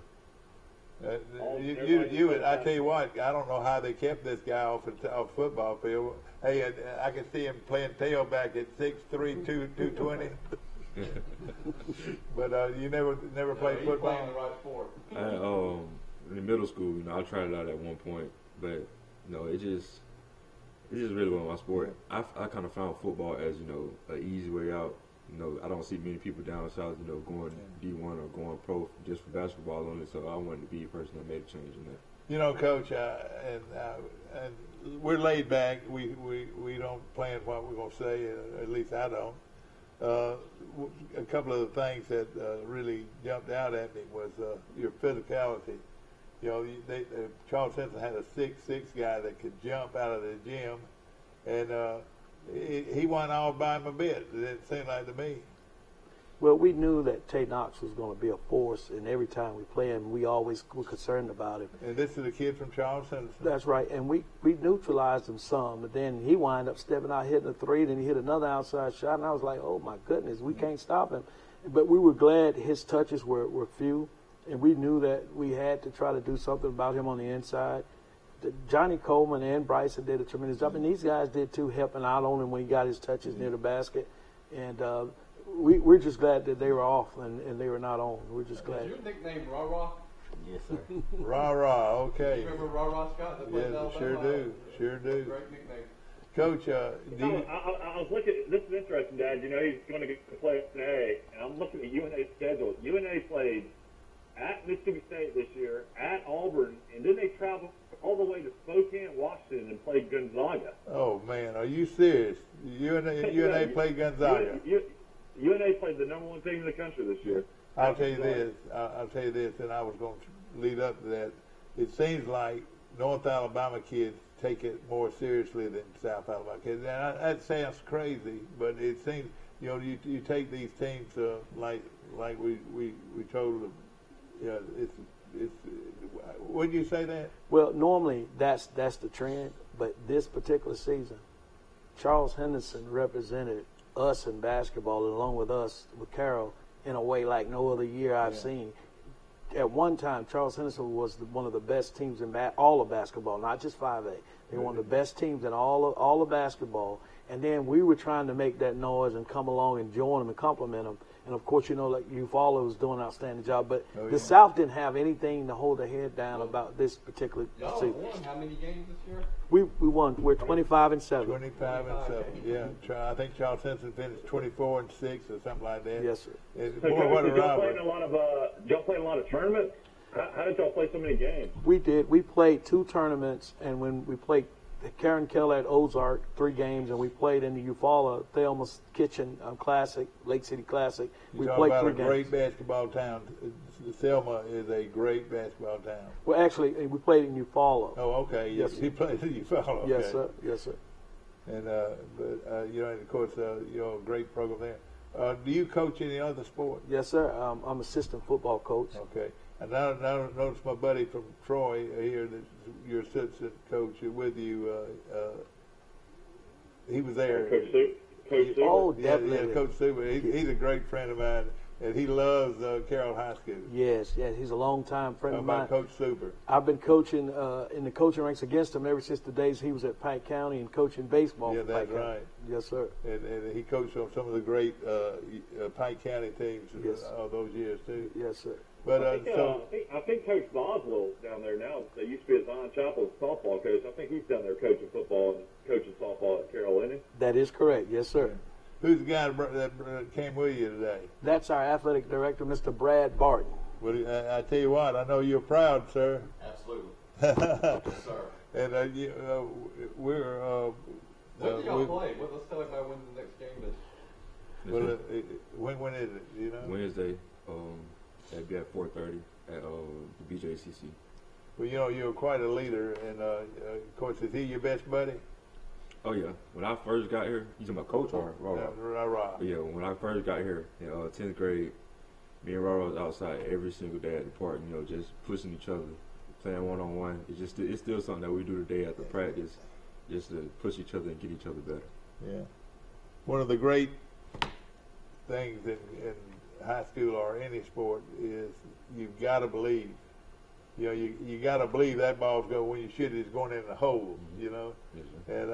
I tell you what, I don't know how they kept this guy off the football field. Hey, I can see him playing tailback at 6'3", 220. But you never played football? Playing the right sport. In middle school, I tried it out at one point, but it just really wasn't my sport. I kind of found football as an easy way out. I don't see many people down south, going D1 or going pro just for basketball only. So I wanted to be a person that made a change in that. Coach, and we're laid back. We don't plan what we're gonna say. At least I don't. A couple of the things that really jumped out at me was your physicality. Charles Simpson had a 6'6" guy that could jump out of the gym, and he won all by him a bit. It seemed like to me. Well, we knew that Tay Knox was going to be a force, and every time we play him, we always were concerned about him. And this is a kid from Charles Simpson. That's right, and we neutralized him some, but then he wound up stepping out, hitting a three, then he hit another outside shot, and I was like, oh my goodness, we can't stop him. But we were glad his touches were few, and we knew that we had to try to do something about him on the inside. Johnny Coleman and Bryson did a tremendous job, and these guys did too, helping out on him when he got his touches near the basket. And we're just glad that they were off and they were not on. We're just glad. Is your nickname Raw Raw? Yes, sir. Rah, okay. You remember Raw Raw Scott? That played in Alabama? Sure do. Great nickname. Coach, I was looking. This is interesting, Dad. He's going to get to play UNA, and I'm looking at UNA's schedule. UNA played at Mississippi State this year, at Auburn, and then they traveled all the way to Spokane, Washington, and played Gonzaga. Oh man, are you serious? UNA played Gonzaga. UNA played the number one team in the country this year. I'll tell you this, and I was going to lead up to that. It seems like North Alabama kids take it more seriously than South Alabama kids. And that sounds crazy, but it seems, you take these teams like we told them. Wouldn't you say that? Well, normally that's the trend, but this particular season, Charles Henderson represented us in basketball, along with us, with Carroll, in a way like no other year I've seen. At one time, Charles Henderson was one of the best teams in all of basketball, not just 5A. They were one of the best teams in all of basketball. And then we were trying to make that noise and come along and join them and compliment them. And of course, like Eufaula was doing an outstanding job. But the South didn't have anything to hold their head down about this particular season. Won how many games this year? We won. We're 25-7. 25-7. Yeah. I think Charles Henderson finished 24-6 or something like that. Yes, sir. So did y'all play in a lot of tournaments? How did y'all play so many games? We did. We played 2 tournaments, and when we played Karen Keller at Ozark 3 games, and we played in the Eufaula Thelma's Kitchen Classic, Lake City Classic. We played 3 games. A great basketball town. Selma is a great basketball town. Well, actually, we played in Eufaula. Oh, okay. Yes, he played in Eufaula. Okay. Yes, sir. Yes, sir. And and of course, a great program there. Do you coach any other sport? Yes, sir. I'm assistant football coach. Okay. And now notice my buddy from Troy here, your assistant coach with you. He was there. Coach Super. Oh, definitely. Yeah, Coach Super. He's a great friend of mine, and he loves Carroll High School. Yes, he's a long-time friend of mine. Coach Super. I've been coaching in the coaching ranks against him ever since the days he was at Pike County and coaching baseball. Yeah, that's right. Yes, sir. And he coached on some of the great Pike County teams all those years too. Yes, sir. But I think Coach Boswell down there now. They used to be at Zion Chapel softball coach. I think he's down there coaching football and coaching softball at Carroll, isn't he? That is correct. Yes, sir. Who's the guy that came with you today? That's our athletic director, Mr. Brad Barton. Well, I tell you what, I know you're proud, sir. Absolutely. Yes, sir. And When do y'all play? Let's tell everybody when the next game is. When is it? You know? Wednesday. That'd be at 4:30 at the BJCC. Well, you know, you're quite a leader, and of course, is he your best buddy? Oh yeah. When I first got here, you talking about Coach or Rara? Rara. Yeah. When I first got here in 10th grade, me and Rara was outside every single day at the park. You know, just pushing each other, playing one-on-one. It's still something that we do today after practice, just to push each other and get each other better. Yeah. One of the great things in high school or any sport is you've got to believe. You know, you got to believe that ball's going when you shoot it, it's going in the hole. You know, Yes, and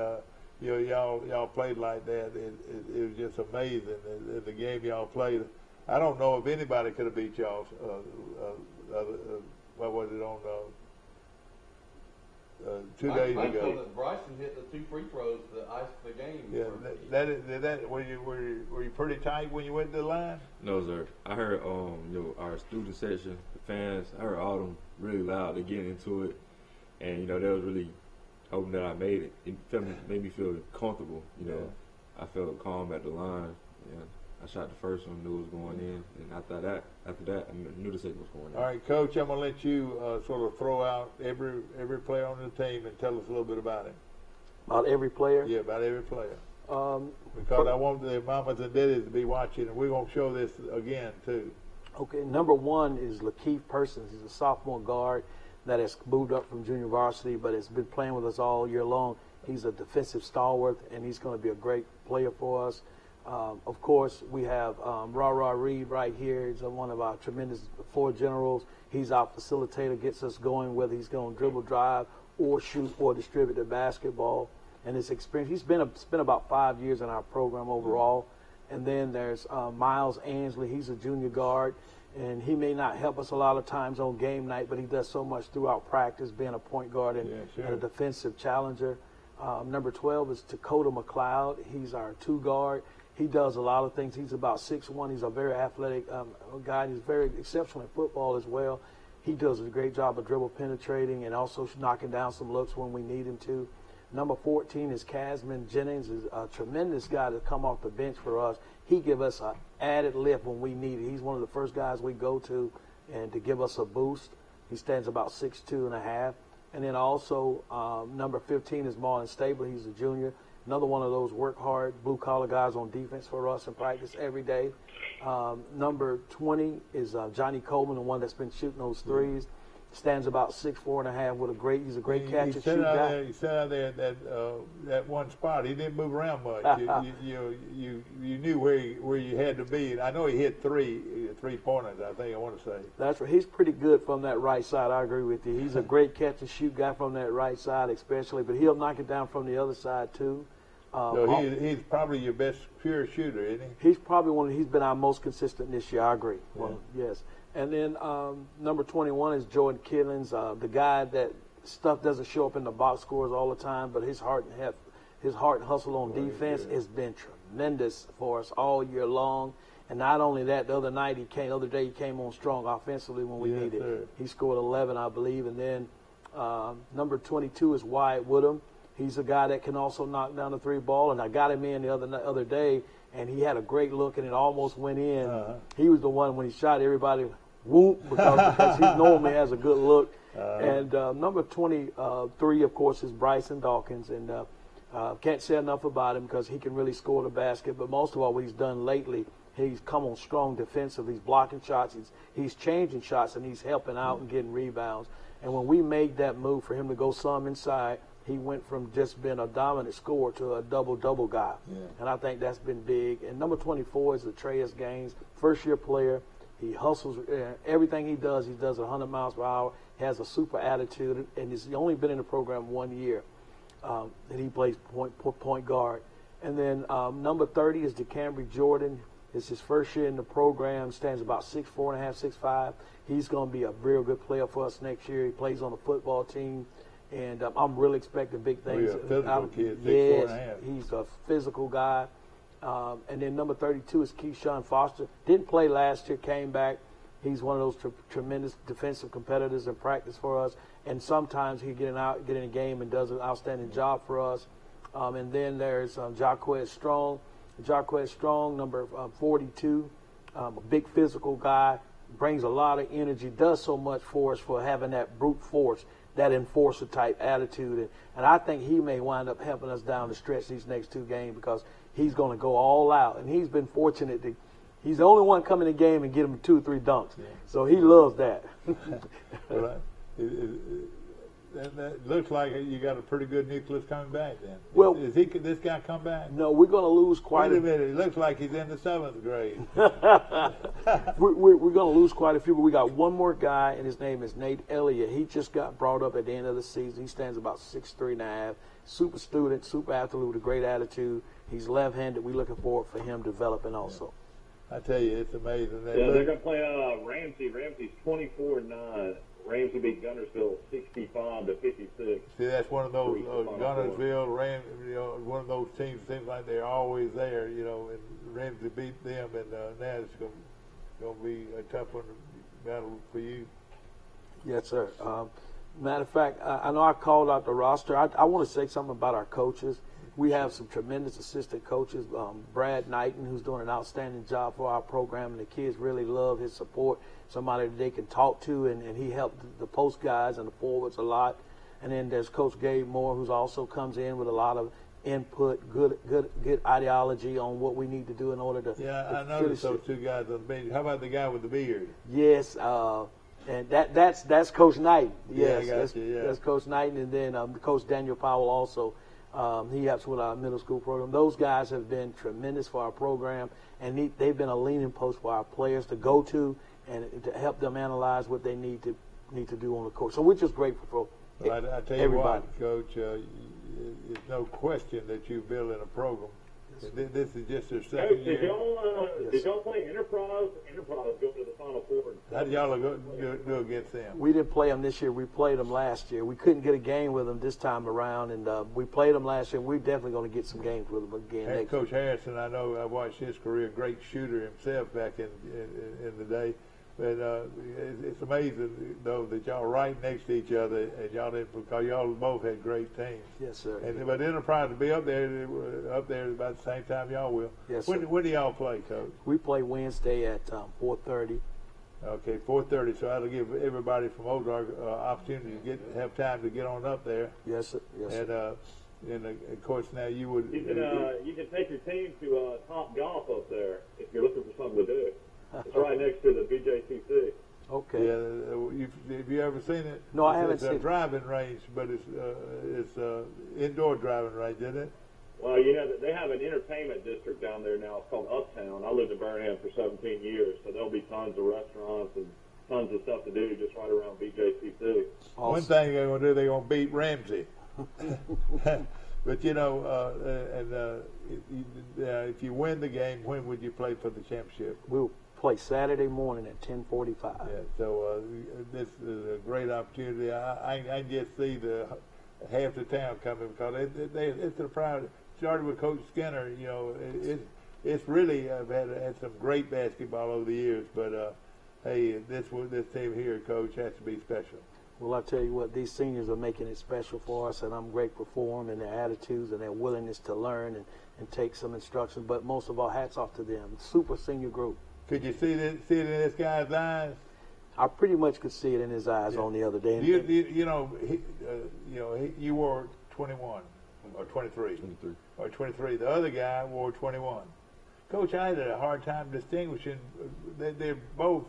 you know y'all played like that. It was just amazing. The game y'all played. I don't know if anybody could have beat y'all. What was it on 2 days I ago? saw that Bryson hit the 2 free throws that iced the game. Yeah, were you pretty tight when you went to the line? No, sir. I heard our student section, the fans. I heard all of them really loud. They getting into it, and they was really hoping that I made it. It made me feel comfortable. You know, I felt calm at the line. Yeah. I shot the first one, knew it was going in, and after that, I knew the second was going in. All right, Coach, I'm going to let you sort of throw out every player on the team and tell us a little bit about him. About every player? Yeah, about every player. Because I want the mamas and daddies to be watching, and we're going to show this again, too. Okay, number 1 is Lakeith Persons. He's a sophomore guard that has moved up from junior varsity, but has been playing with us all year long. He's a defensive stalwart, and he's going to be a great player for us. Of course, we have Ra Reed right here. He's one of our tremendous 4 generals. He's our facilitator, gets us going, whether he's going to dribble, drive, or shoot, or distribute the basketball. And his experience, he's been about 5 years in our program overall. And then there's Miles Ansley. He's a junior guard, and he may not help us a lot of times on game night, but he does so much throughout practice, being a point guard and a defensive challenger. Number 12 is Dakota Mcleod. He's our 2 guard. He does a lot of things. He's about 6'1". He's a very athletic guy. He's very exceptional in football as well. He does a great job of dribble penetrating and also knocking down some looks when we need him to. Number 14 is Casman Jennings, is a tremendous guy to come off the bench for us. He gives us an added lift when we need it. He's one of the first guys we go to and to give us a boost. He stands about 6'2.5". And then also number 15 is Marlon Stable. He's a junior. Another one of those work hard, blue-collar guys on defense for us in practice every day. Number 20 is Johnny Coleman, the one that's been shooting those threes. Stands about 6'4.5" with he's a great catch and shoot guy. He sat out there at that one spot. He didn't move around much. you knew where you had to be. I know he hit 3 3-pointers, I think I want to say. That's right. He's pretty good from that right side. I agree with you. He's a great catch and shoot guy from that right side especially, but he'll knock it down from the other side too. So he's probably your best pure shooter, isn't he? He's probably he's been our most consistent this year. I agree. Yeah. Well, yes. And then number 21 is Jordan Killings, the guy that stuff doesn't show up in the box scores all the time, but his heart and hustle on defense has been tremendous for us all year long. And not only that, the other day he came on strong offensively when we needed. Sir. He scored 11, I believe. And then number 22 is Wyatt Woodham. He's a guy that can also knock down the 3 ball, and I got him in the other day, and he had a great look, and it almost went in. He was the one when he shot, everybody whoop because he normally has a good look. And number 23, of course, is Bryson Dawkins, and can't say enough about him because he can really score the basket. But most of all, what he's done lately, he's come on strong defensively. He's blocking shots, he's changing shots, and he's helping out and getting rebounds. And when we made that move for him to go some inside, he went from just being a dominant scorer to a double-double guy. Yeah. And I think that's been big. And number 24 is Atreus Gaines, first-year player. He hustles. Everything he does 100 miles per hour. He has a super attitude, and he's only been in the program 1 year. And he plays point guard. And then number 30 is DeCambry Jordan. It's his first year in the program, stands about 6'4.5", 6'5". He's going to be a real good player for us next year. He plays on the football team. And I'm really expecting big things. Oh, yeah, physical kid, 6'4.5". He's a physical guy. And then number 32 is Keyshawn Foster. Didn't play last year, came back. He's one of those tremendous defensive competitors in practice for us. And sometimes he get in a game and does an outstanding job for us. And then there's Jaquez Strong. Jaquez Strong, number 42, a big physical guy, brings a lot of energy, does so much for us for having that brute force, that enforcer type attitude. And I think he may wind up helping us down the stretch these next 2 games because he's going to go all out. And he's been fortunate to, he's the only one coming in the game and get him 2 or 3 dunks. Yeah. So he loves that. Well, that looks like you got a pretty good nucleus coming back then. Well, is this guy come back? No, we're going to lose quite Wait a minute. It looks like he's in the 7th grade. we're going to lose quite a few, but we got one more guy, and his name is Nate Elliott. He just got brought up at the end of the season. He stands about 6'3.5", super student, super athlete with a great attitude. He's left-handed. We're looking forward for him developing also. I tell you, it's amazing. They're going to play Ramsey. Ramsey's 24-9. Ramsey beat Gunnersville 65-56. See, that's one of those Gunnersville, one of those teams. Seems like they're always there, and Ramsey beat them, and now it's going to be a tough one battle for you. Yes, sir. Matter of fact, I know I called out the roster. I want to say something about our coaches. We have some tremendous assistant coaches. Brad Knighton, who's doing an outstanding job for our program, and the kids really love his support. Somebody that they can talk to, and he helped the post guys and the forwards a lot. And then there's Coach Gabe Moore, who's also comes in with a lot of input, good ideology on what we need to do in order to. Yeah, I noticed those 2 guys on the bench. How about the guy with the beard? Yes, and that's Coach Knighton. Yes, yeah, I got you. That's Coach Knighton, and then Coach Daniel Powell also. He helps with our middle school program. Those guys have been tremendous for our program, and they've been a leaning post for our players to go to and to help them analyze what they need to do on the court. So we're just grateful for I tell you everybody. what, Coach, there's no question that you're building a program. Yes. This is just their second year. Did y'all play Enterprise? Enterprise going to the Final Four. How did y'all do against them? We didn't play them this year. We played them last year. We couldn't get a game with them this time around, and we played them last year. We're definitely going to get some games with them again next Coach year. Harrison, I know I watched his career, great shooter himself back in the day. But it's amazing, though, that y'all right next to each other, and y'all didn't, because y'all both had great teams. Yes, sir. But Enterprise will be up there about the same time y'all will. Yes, when, sir. When do y'all play, Coach? We play Wednesday at 4:30. Okay, 4:30. So that'll give everybody from Ozark opportunity to have time to get on up there. Yes, sir. Yes, sir. And of course, now you would. You can take your team to Top Golf up there if you're looking for something to do. It's right next to the BJCC. Okay. Yeah, have you ever seen it? No, I haven't seen it. It's a driving range, but it's indoor driving range, isn't it? Well, they have an entertainment district down there now. It's called Uptown. I lived in Birmingham for 17 years, so there'll be tons of restaurants and tons of stuff to do just right around BJCC. Awesome. One thing they're going to do, they're going to beat Ramsey. But, if you win the game, when would you play for the championship? We'll play Saturday morning at 10:45. Yeah, so this is a great opportunity. I just see half the town coming because it's a proud. Started with Coach Skinner. It's really had some great basketball over the years. But hey, this team here, Coach, has to be special. Well, I tell you what, these seniors are making it special for us, and I'm grateful for them and their attitudes and their willingness to learn and take some instruction. But most of all, hats off to them. Super senior group. Could you see it in this guy's eyes? I pretty much could see it in his eyes on the other day. You wore 21 or 23. 23. Or 23. The other guy wore 21. Coach, I had a hard time distinguishing. They're both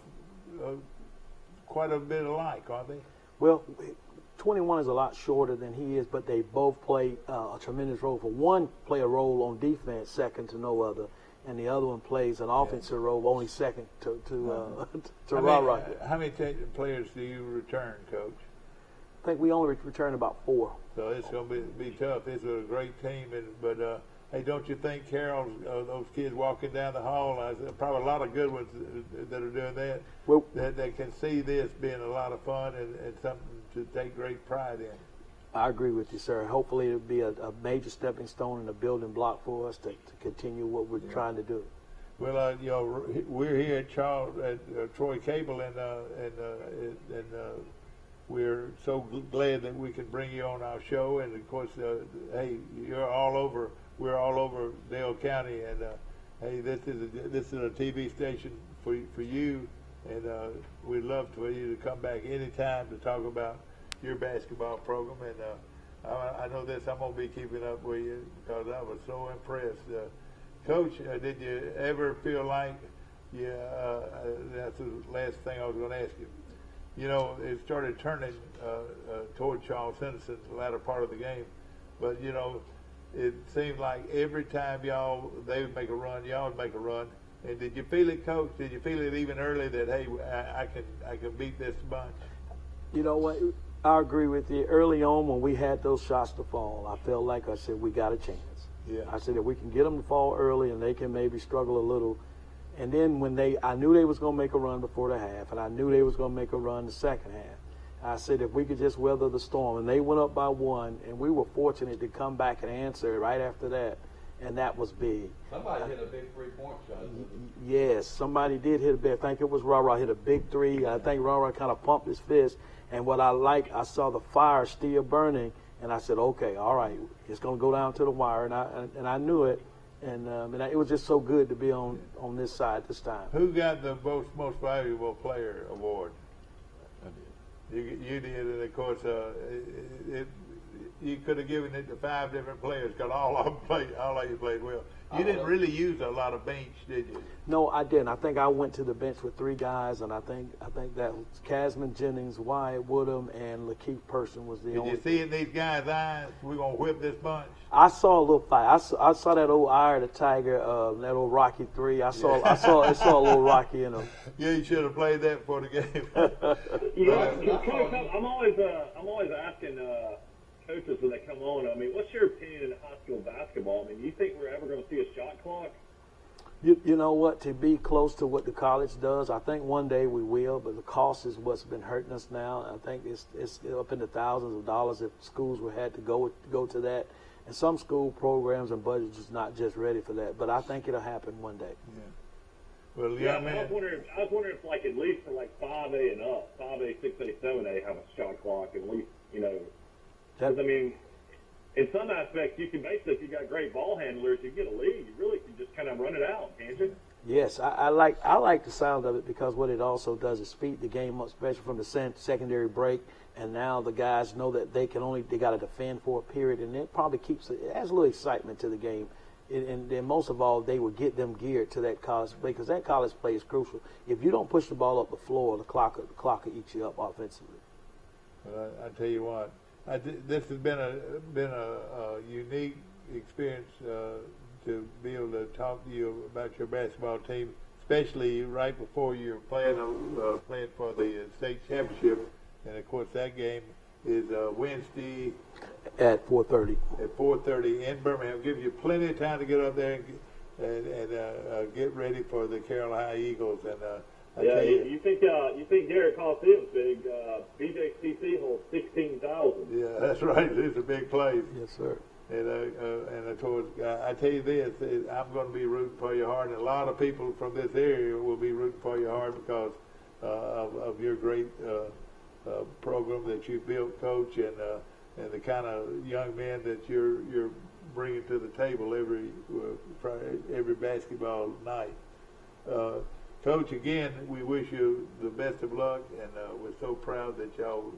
quite a bit alike, aren't they? Well, 21 is a lot shorter than he is, but they both play a tremendous role. For one, play a role on defense, second to no other, and the other one plays an offensive role, only second to Ra. How many players do you return, Coach? I think we only return about 4. So it's going to be tough. It's a great team, but hey, don't you think, Carol, those kids walking down the hall, probably a lot of good ones that are doing that, that can see this being a lot of fun and something to take great pride in. I agree with you, sir. Hopefully it'll be a major stepping stone and a building block for us to continue what we're trying to do. Well, we're here at Troy Cable, and we're so glad that we can bring you on our show. And of course, hey, we're all over Dale County, and hey, this is a TV station for you, and we'd love for you to come back anytime to talk about your basketball program. And I know this, I'm going to be keeping up with you because I was so impressed. Coach, did you ever feel like, that's the last thing I was going to ask you. You know, it started turning toward Charles Henderson the latter part of the game, but you know, it seemed like every time they would make a run, y'all would make a run. And did you feel it, Coach? Did you feel it even early that, hey, I can beat this bunch? You know what? I agree with you. Early on when we had those shots to fall, I felt like I said, we got a chance. Yeah. I said, if we can get them to fall early and they can maybe struggle a little. And then I knew they was going to make a run before the half, and I knew they was going to make a run the second half. I said, if we could just weather the storm. And they went up by 1, and we were fortunate to come back and answer right after that. And that was big. Somebody hit a big 3-point shot. Yes, somebody did hit a big. I think it was Ra hit a big 3. I think Ra kind of pumped his fist. And what I saw the fire still burning, and I said, okay, all right, it's going to go down to the wire. And I knew it. And it was just so good to be on this side this time. Who got the most valuable player award? I did. You did, and of course, you could have given it to 5 different players because all of you played well. You didn't really use a lot of bench, did you? No, I didn't. I think I went to the bench with 3 guys, and I think that was Casman Jennings, Wyatt Woodham, and Lakeith Person was the only. Did you see in these guys' eyes, we're going to whip this bunch? I saw a little fight. I saw that old Eye of the Tiger, that old Rocky 3. I saw a little Rocky in him. Yeah, you should have played that before the game. I'm always asking coaches when they come on, I mean, what's your opinion in high school basketball? I mean, do you think we're ever going to see a shot clock? You know what, to be close to what the college does, I think one day we will, but the cost is what's been hurting us now. I think it's up in the thousands of dollars if schools were had to go to that. And some school programs and budgets is not just ready for that, but I think it'll happen one day. Yeah. Well, yeah, man. I was wondering if like at least for like 5A and up, 5A, 6A, 7A have a shot clock at least, you know. Because, I mean, in some aspects, you can basically, if you got great ball handlers, you get a lead. You really can just kind of run it out, can't you? Yes, I like the sound of it because what it also does is speed the game up, especially from the secondary break. And now the guys know that they got to defend for a period, and it probably it adds a little excitement to the game. And then most of all, they will get them geared to that college play because that college play is crucial. If you don't push the ball up the floor, the clock will eat you up offensively. Well, I tell you what. This has been a unique experience to be able to talk to you about your basketball team, especially right before you're playing for the state championship. And of course, that game is Wednesday at 4:30. At 4:30 in Birmingham. Give you plenty of time to get up there and get ready for the Carroll High Eagles. And you think Garrett Coliseum's big? BJCC holds 16,000. Yeah, that's right. These are big plays. Yes, sir. And of course, I tell you this: I'm going to be rooting for you hard, and a lot of people from this area will be rooting for you hard because of your great program that you built, Coach, and the kind of young men that you're bringing to the table every basketball night. Coach, again, we wish you the best of luck, and we're so proud that y'all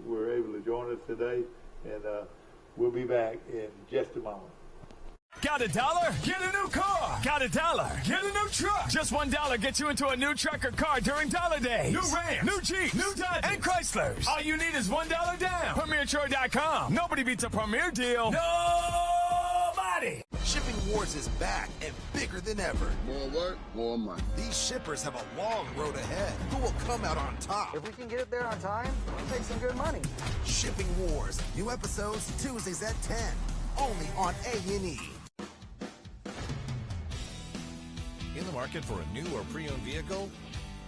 were able to join us today, and we'll be back in just a moment. Got $1? Get a new car. Got $1? Get a new truck. Just $1 gets you into a new truck or car during Dollar Days. New Rams, new Jeeps, new Dodges, and Chryslers. All you need is $1 down. PremierTroy.com. Nobody beats a Premier deal. Nobody. Shipping Wars is back and bigger than ever. More work, more money. These shippers have a long road ahead. Who will come out on top? If we can get it there on time, we'll make some good money. Shipping Wars. New episodes Tuesdays at 10. Only on A&E. In the market for a new or pre-owned vehicle?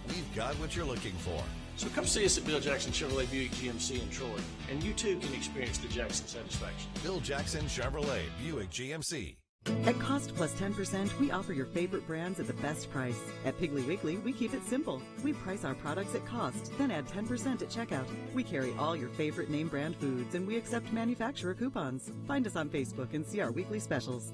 We've got what you're looking for. So come see us at Bill Jackson Chevrolet Buick GMC in Troy, and you too can experience the Jackson satisfaction. Bill Jackson Chevrolet Buick GMC. At cost plus 10%, we offer your favorite brands at the best price. At Piggly Wiggly, we keep it simple. We price our products at cost, then add 10% at checkout. We carry all your favorite name brand foods, and we accept manufacturer coupons. Find us on Facebook and see our weekly specials.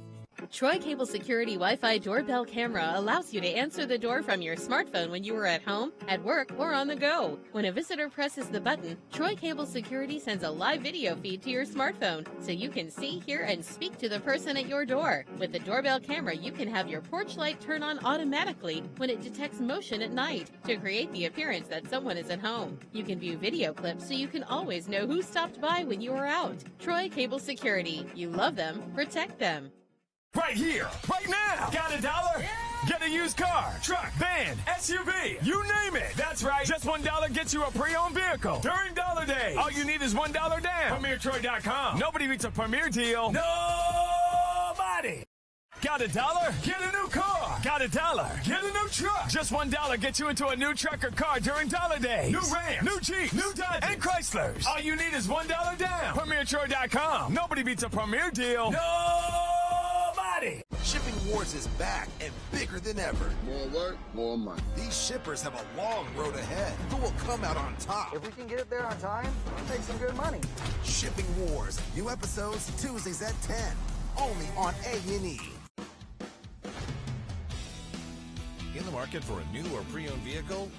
Troy Cable Security Wi-Fi doorbell camera allows you to answer the door from your smartphone when you are at home, at work, or on the go. When a visitor presses the button, Troy Cable Security sends a live video feed to your smartphone so you can see, hear, and speak to the person at your door. With the doorbell camera, you can have your porch light turn on automatically when it detects motion at night to create the appearance that someone is at home. You can view video clips so you can always know who stopped by when you are out. Troy Cable Security. You love them, protect them. Right here, right now. Got $1? Yeah. Get a used car, truck, van, SUV, you name it. That's right. Just $1 gets you a pre-owned vehicle during Dollar Day. All you need is $1 down. PremierTroy.com. Nobody beats a Premier deal. Nobody. Got $1? Get a new car. Got $1? Get a new truck. Just $1 gets you into a new truck or car during Dollar Days. New Rams, new Jeeps, new Dodges, and Chryslers. All you need is $1 down. PremierTroy.com. Nobody beats a Premier deal. Nobody. Shipping Wars is back and bigger than ever. More work, more money. These shippers have a long road ahead. Who will come out on top? If we can get it there on time, we'll make some good money. Shipping Wars. New episodes Tuesdays at 10. Only on A&E. In the market for a new or pre-owned vehicle?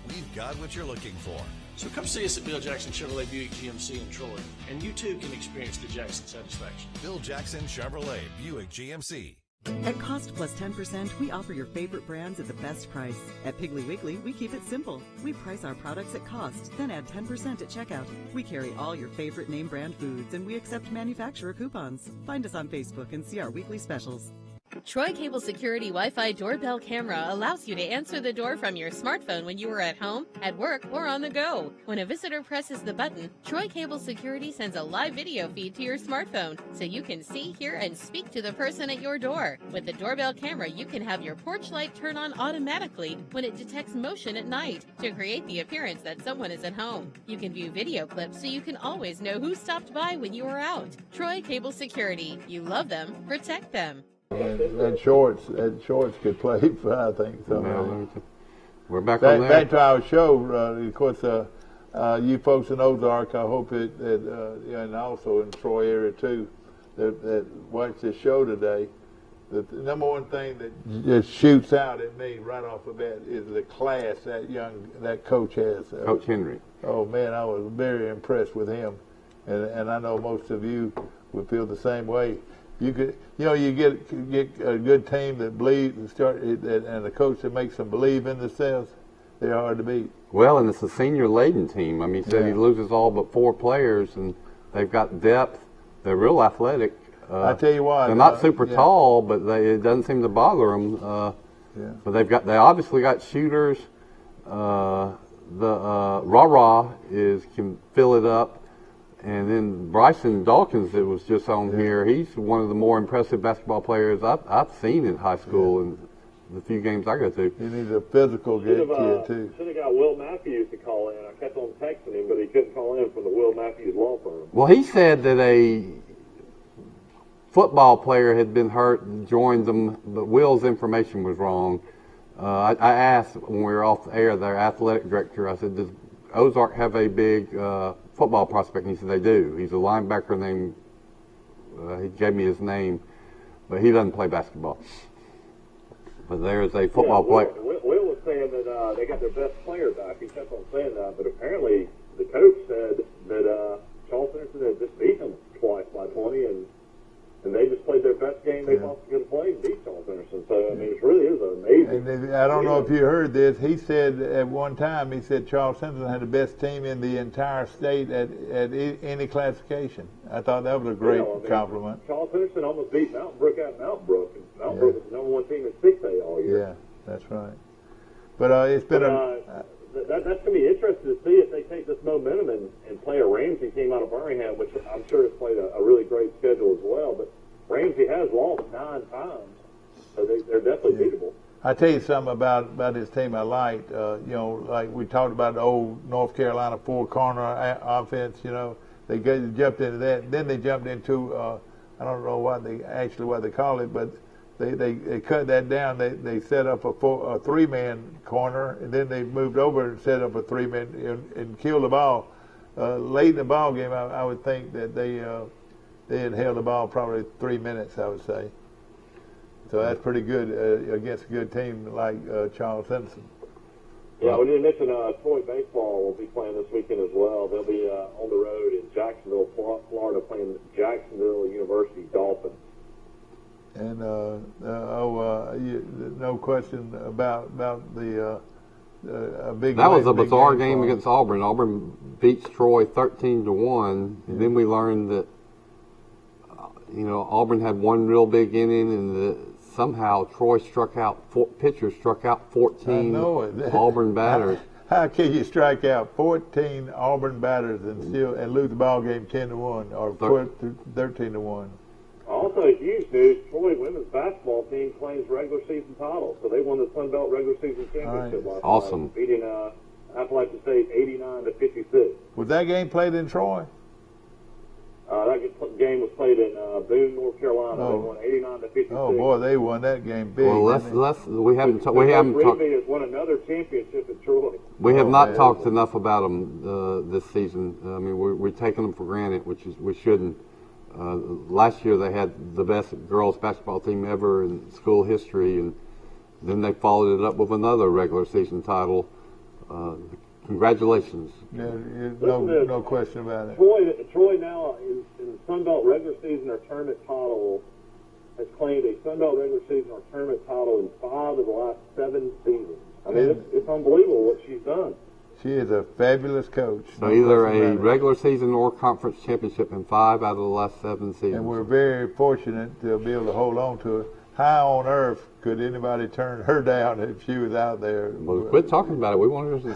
We've got what you're looking for. So come see us at Bill Jackson Chevrolet Buick GMC in Troy, and you too can experience the Jackson satisfaction. Bill Jackson Chevrolet Buick GMC. At cost plus 10%, we offer your favorite brands at the best price. At Piggly Wiggly, we keep it simple. We price our products at cost, then add 10% at checkout. We carry all your favorite name brand foods, and we accept manufacturer coupons. Find us on Facebook and see our weekly specials. Troy Cable Security Wi-Fi doorbell camera allows you to answer the door from your smartphone when you are at home, at work, or on the go. When a visitor presses the button, Troy Cable Security sends a live video feed to your smartphone so you can see, hear, and speak to the person at your door. With the doorbell camera, you can have your porch light turn on automatically when it detects motion at night to create the appearance that someone is at home. You can view video clips so you can always know who stopped by when you are out. Troy Cable Security. You love them, protect them. And Shorts could play, I think. So. We're back on that. Back to our show. Of course, you folks in Ozark, I hope and also in Troy area too, that watch this show today. The number one thing that just shoots out at me right off the bat is the class that coach has. Coach Henry. Oh man, I was very impressed with him, and I know most of you would feel the same way. You get a good team that believes and a coach that makes them believe in themselves. They're hard to beat. Well, and it's a senior-laden team. I mean, he said he loses all but 4 players, and they've got depth. They're real athletic. I tell you what, they're not super tall, but it doesn't seem to bother them. But they obviously got shooters. The Rah-Rah can fill it up. And then Bryson Dawkins, that was just on here, he's one of the more impressive basketball players I've seen in high school and the few games I go to. He needs a physical kid, too. Should have got Will Matthews to call in. I kept on texting him, but he couldn't call in from the Will Matthews law firm. Well, he said that a football player had been hurt and joined them, but Will's information was wrong. I asked when we were off the air, their athletic director, I said, does Ozark have a big football prospect? And he said they do. He's a linebacker named, he gave me his name, but he doesn't play basketball. But there's a football player. Will was saying that they got their best player back. He kept on saying that, but apparently the coach said that Charles Henderson had just beat them twice by 20, and they just played their best game they possibly could have played and beat Charles Henderson. So, I mean, it really is amazing. And I don't know if you heard this. He said at one time, Charles Henderson had the best team in the entire state at any classification. I thought that was a great compliment. Charles Henderson almost beat Mountain Brook at Mountain Brook. And Mountain Brook was the number 1 team in 6A all year. Yeah, that's right. But it's been that's going to be interesting to see if they take this momentum and play a Ramsey team out of Birmingham, which I'm sure has played a really great schedule as well. But Ramsey has lost 9 times, so they're definitely beatable. I tell you something about his team I liked. Like we talked about the old North Carolina 4-corner offense. They jumped into that. Then they jumped into I don't know what they call it, but they cut that down. They set up a 3-man corner, and then they moved over and set up a 3-man and killed the ball. Late in the ball game, I would think that they had held the ball probably 3 minutes, I would say. So that's pretty good against a good team like Charles Henderson. Yeah, we didn't mention Troy baseball will be playing this weekend as well. They'll be on the road in Jacksonville, Florida, playing Jacksonville University Dolphins. And no question about the a big. That was a bizarre game against Auburn. Auburn beats Troy 13-1, and then we learned that Auburn had one real big inning, and somehow Troy pitchers struck out 14 Auburn batters. How can you strike out 14 Auburn batters and lose the ball game 10-1 or 13-1? Also, huge news: Troy women's basketball team claims regular season title, so they won the Sun Belt regular season championship last awesome. night, beating Appalachian State 89-56. Was that game played in Troy? That game was played in Boone, North Carolina. They won 89-56. Oh boy, they won that game big. Well, we haven't talked. has won another championship in Troy. We have not talked enough about them this season. I mean, we're taking them for granted, we shouldn't. Last year they had the best girls basketball team ever in school history, and then they followed it up with another regular season title. Congratulations. Yeah, no question about it. Troy now in the Sun Belt regular season or tournament title has claimed a Sun Belt regular season or tournament title in 5 of the last 7 seasons. I mean, it's unbelievable what she's done. She is a fabulous coach. So either a regular season or conference championship in 5 out of the last 7 seasons. And we're very fortunate to be able to hold on to her. How on earth could anybody turn her down if she was out there? Well, quit talking about it. We want her to.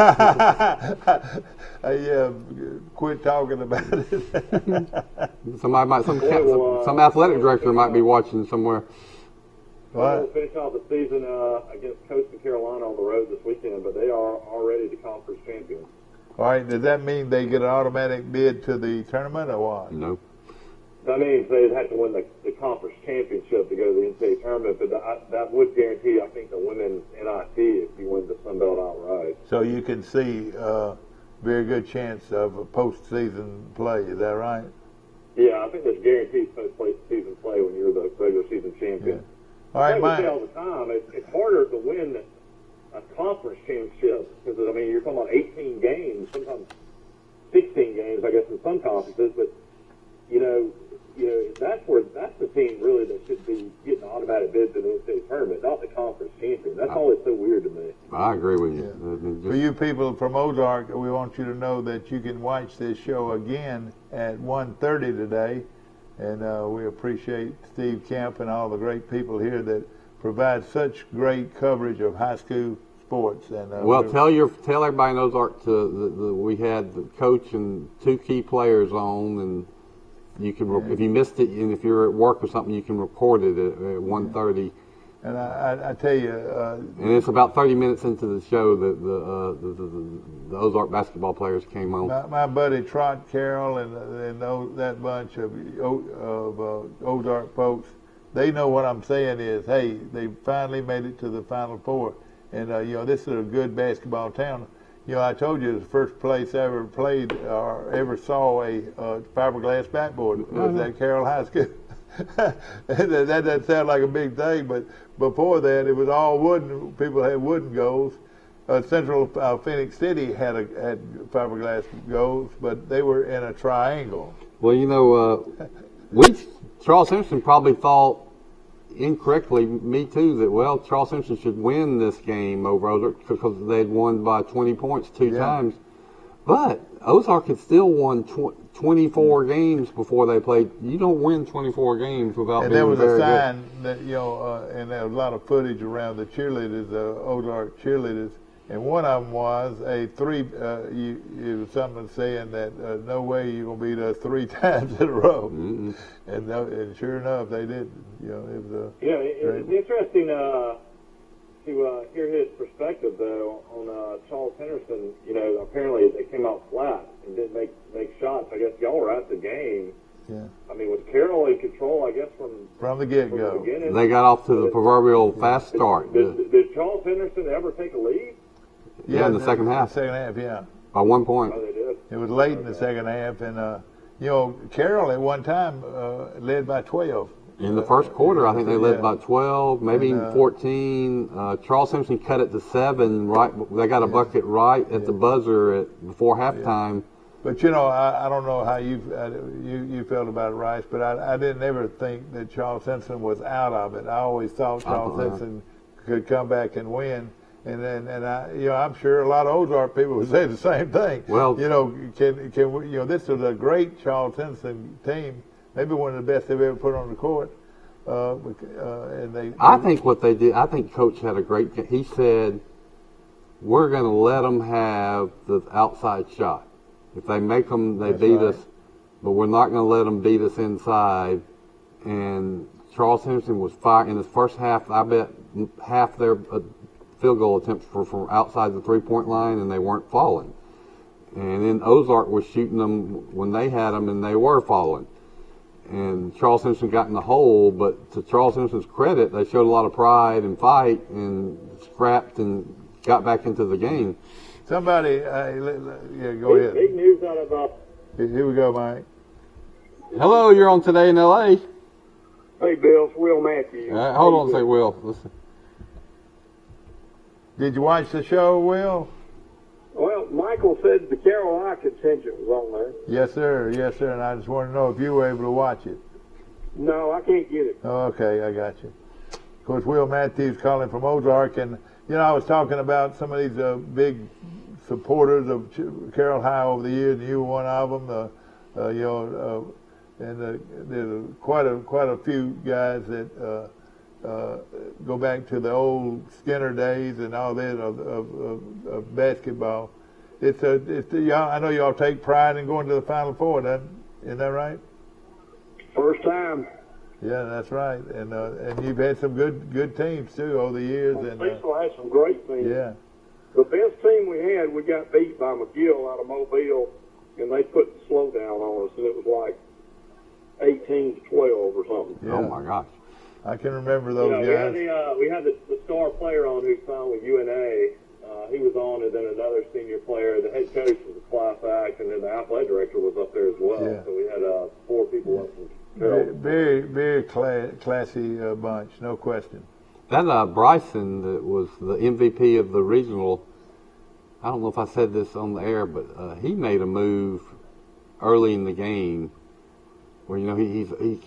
Yeah, quit talking about it. Some athletic director might be watching somewhere. We'll finish off the season against Coastal Carolina on the road this weekend, but they are already the conference champions. All right, does that mean they get an automatic bid to the tournament or what? No. That means they'd have to win the conference championship to go to the NCAA tournament, but that would guarantee, I think, the women's NIT if you win the Sun Belt outright. So you can see very good chance of a postseason play. Is that right? Yeah, I think there's guaranteed postseason play when you're the regular season champion. Yeah. All right, I say all the time, it's harder to win a conference championship because, I mean, you're talking about 18 games, sometimes 16 games, I guess, in some conferences, but, that's the team really that should be getting automatic bids in the NCAA tournament, not the conference champion. That's always so weird to me. I agree with you. For you people from Ozark, we want you to know that you can watch this show again at 1:30 today. And we appreciate Steve Kemp and all the great people here that provide such great coverage of high school sports. And tell everybody in Ozark we had the coach and 2 key players on, and you can if you missed it, and if you're at work or something, you can record it at 1:30. And I tell you, and it's about 30 minutes into the show that the Ozark basketball players came on. My buddy Trot Carroll and that bunch of Ozark folks, they know what I'm saying is, hey, they finally made it to the Final Four, and this is a good basketball town. I told you the first place I ever played or ever saw a fiberglass backboard was at Carroll High School. That doesn't sound like a big thing, but before that, it was all wooden. People had wooden goals. Central Phoenix City had fiberglass goals, but they were in a triangle. Well, Charles Simpson probably thought incorrectly, me too, that Charles Simpson should win this game over Ozark because they'd won by 20 points 2 times. But Ozark had still won 24 games before they played. You don't win 24 games without being very good. And there was a sign that, and there was a lot of footage around the cheerleaders, the Ozark cheerleaders, and one of them was it was something saying that no way you're going to beat us 3 times in a row. Mm-hmm. And sure enough, they did. It's interesting to hear his perspective, though, on Charles Henderson. Apparently they came out flat and didn't make shots. I guess y'all were at the game. Yeah. I mean, was Carroll in control, I from the get-go. They got off to the proverbial fast start. Did Charles Henderson ever take a lead? Yeah, in the second half. Second half, yeah. By 1 point. Oh, they did. It was late in the second half, and Carroll at one time led by 12. In the first quarter, I think they led by 12, maybe even 14. Charles Simpson cut it to 7. Right, they got a bucket right at the buzzer before halftime. But I don't know how you felt about it, Rice, but I didn't ever think that Charles Simpson was out of it. I always thought Charles Simpson could come back and win. And I'm sure a lot of Ozark people would say the same thing. Well, can we, this is a great Charles Simpson team, maybe one of the best they've ever put on the court. I think what they did, I think Coach had a great. He said, "We're going to let them have the outside shot. If they make them, they beat us, but we're not going to let them beat us inside." And Charles Simpson was firing in the first half. I bet half their field goal attempts were from outside the three-point line, and they weren't falling. And then Ozark was shooting them when they had them, and they were falling. And Charles Simpson got in the hole, but to Charles Simpson's credit, they showed a lot of pride and fight and scrapped and got back into the game. Somebody, go ahead. Big news out of Here we go, Mike. Hello, you're on Today in L.A. Hey, Bill, it's Will Matthews. Hold on a second, Will. Listen. Did you watch the show, Will? Well, Michael said the Carolina contingent was on there. Yes, sir. Yes, sir. And I just want to know if you were able to watch it. No, I can't get it. Oh, okay, I got you. Of course, Will Matthews calling from Ozark, and I was talking about some of these big supporters of Carroll High over the years, and you were one of them. There's quite a few guys that go back to the old Skinner days and all that of basketball. I know y'all take pride in going to the Final Four. Isn't that right? First time. Yeah, that's right. And you've had some good teams too over the years. And Cecil had some great teams. Yeah. The best team we had, we got beat by McGill out of Mobile, and they put the slow down on us, and it was like 18-12 or something. Yeah. Oh my gosh. I can remember those guys. We had the star player on who signed with UNA. He was on, and then another senior player. The head coach was a class act, and then the athletic director was up there as well. Yeah. So we had 4 people up from Very, very, very classy bunch, no question. That Bryson that was the MVP of the regional, I don't know if I said this on the air, but he made a move early in the game where, he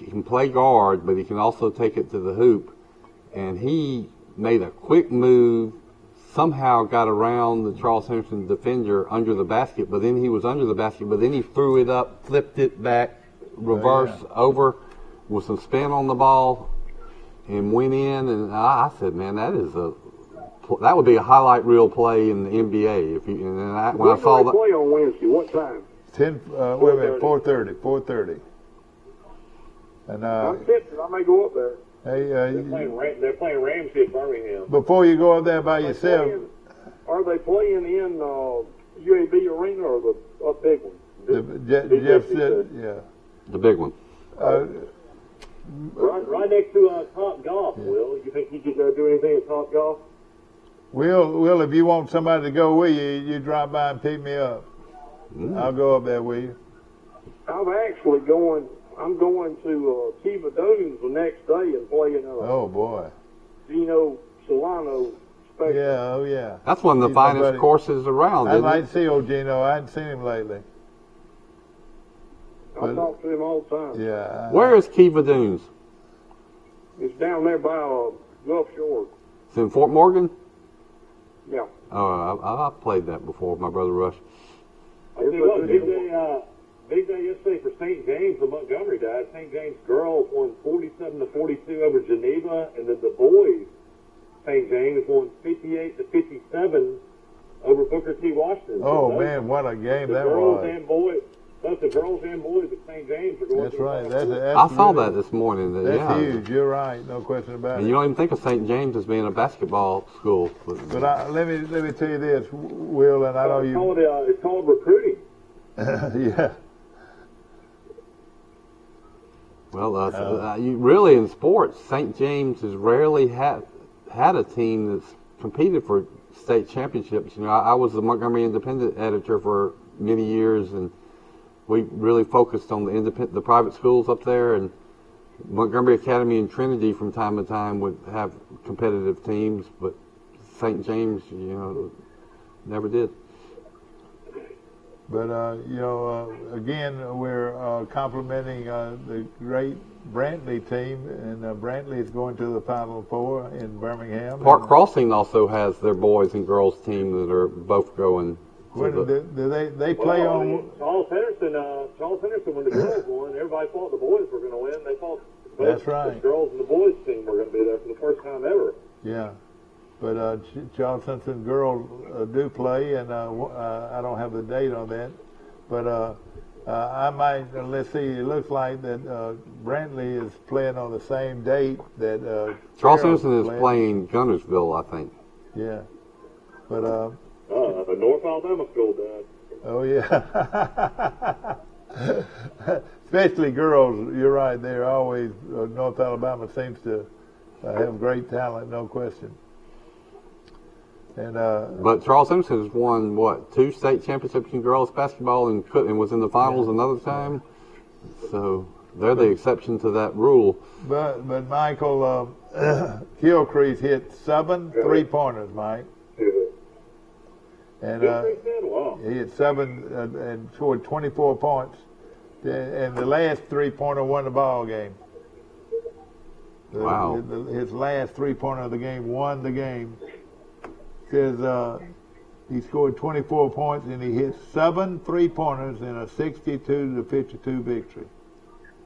can play guard, but he can also take it to the hoop. And he made a quick move, somehow got around the Charles Simpson defender under the basket, but then he was under the basket, but then he threw it up, flipped it back, reverse over with some spin on the ball, and went in. And I said, man, that would be a highlight reel play in the NBA. When I saw that. Play on Wednesday. What time? 4:30. And I'm tempted. I may go up there. Hey, they're playing Ramsey at Birmingham. Before you go up there by yourself, Are they playing in UAB Arena or the big one? Jeff said, yeah. The big one. Right next to Top Golf, Will. You think you could do anything at Top Golf? Will, if you want somebody to go with you, you drop by and pick me up. I'll go up there with you. I'm going to Kiva Dunes the next day and playing oh, boy. Gino Solano special. Yeah, oh, yeah. That's one of the finest courses around, I'd like to see old Gino. I hadn't seen him lately. I talk to him all the time. Yeah. Where is Kiva Dunes? It's down there by Gulf Shore. It's in Fort Morgan? Yeah. Oh, I've played that before with my brother Rush. Big day yesterday for St. James of Montgomery, Dad. St. James girls won 47-42 over Geneva, and then the boys, St. James won 58-57 over Booker T. Washington. Oh, man, what a game that was. Both the girls and boys at St. James are going. That's right. That's I saw that this morning. That's huge. You're right. No question about it. And you don't even think of St. James as being a basketball school. But let me tell you this, Will, and I know you. It's called recruiting. Yeah. Well, you really in sports, St. James has rarely had a team that's competed for state championships. You know, I was the Montgomery Independent editor for many years, and we really focused on the private schools up there. And Montgomery Academy and Trinity from time to time would have competitive teams, but St. James, never did. But, again, we're complimenting the great Brantley team, and Brantley is going to the Final Four in Birmingham. Park Crossing also has their boys and girls team that are both going. Do they play on? Charles Henderson, when the girls won, everybody thought the boys were going to win. They thought That's right. the girls and the boys team were going to be there for the first time ever. Yeah. But Charles Henderson girls do play, and I don't have the date on that. But I might, let's see, it looks like that Brantley is playing on the same date that Charles Henderson is playing Gunnersville, I think. Yeah. But the North Alabama school does. Oh, yeah. Especially girls, you're right, they're always, North Alabama seems to have great talent, no question. And, but Charles Henderson has won, 2 state championships in girls basketball and was in the finals another time. So they're the exception to that rule. But Michael, Gilcrease hit 7 3-pointers, Mike. And he hit 7 and scored 24 points. And the last 3-pointer won the ball game. Wow. His last 3-pointer of the game won the game. Says he scored 24 points and he hit 7 3-pointers in a 62-52 victory.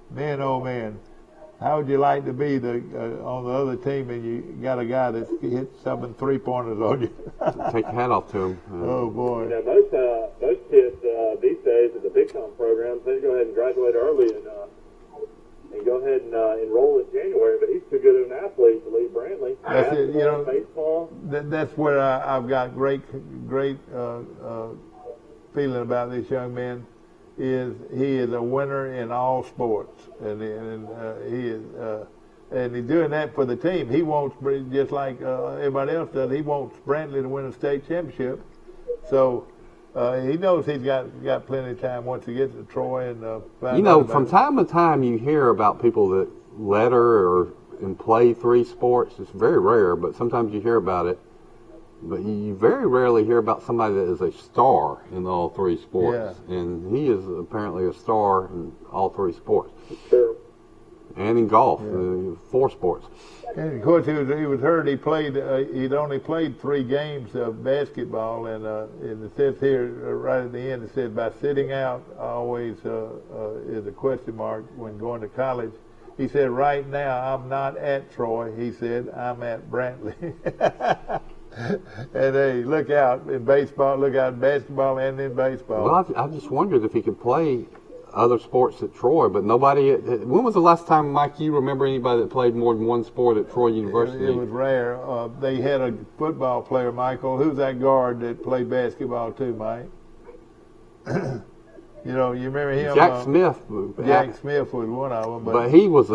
Man, oh man, how would you like to be on the other team and you got a guy that hit 7 3-pointers on you? Take your hat off to him. Oh boy. Now most kids these days at the Big Time programs, they go ahead and graduate early and go ahead and enroll in January. But he's too good of an athlete to leave Brantley. That's it. Baseball. That's where I've got great feeling about this young man. He is a winner in all sports, and he's doing that for the team. He wants, just like everybody else does, he wants Brantley to win a state championship. So he knows he's got plenty of time once he gets to Troy and from time to time you hear about people that letter and play 3 sports. It's very rare, but sometimes you hear about it. But you very rarely hear about somebody that is a star in all 3 sports. Yeah. And he is apparently a star in all 3 sports. Sure. And in golf, 4 sports. And of course, he was hurt. He'd only played 3 games of basketball, and it says here right at the end, it says by sitting out always is a question mark when going to college. He said, right now I'm not at Troy. He said, I'm at Brantley. And hey, look out in baseball, look out in basketball and in baseball. Well, I just wondered if he could play other sports at Troy, but nobody. When was the last time, Mike, you remember anybody that played more than 1 sport at Troy University? It was rare. They had a football player, Michael. Who's that guard that played basketball too, Mike? You remember him? Jack Smith. Jack Smith was one of them. But he was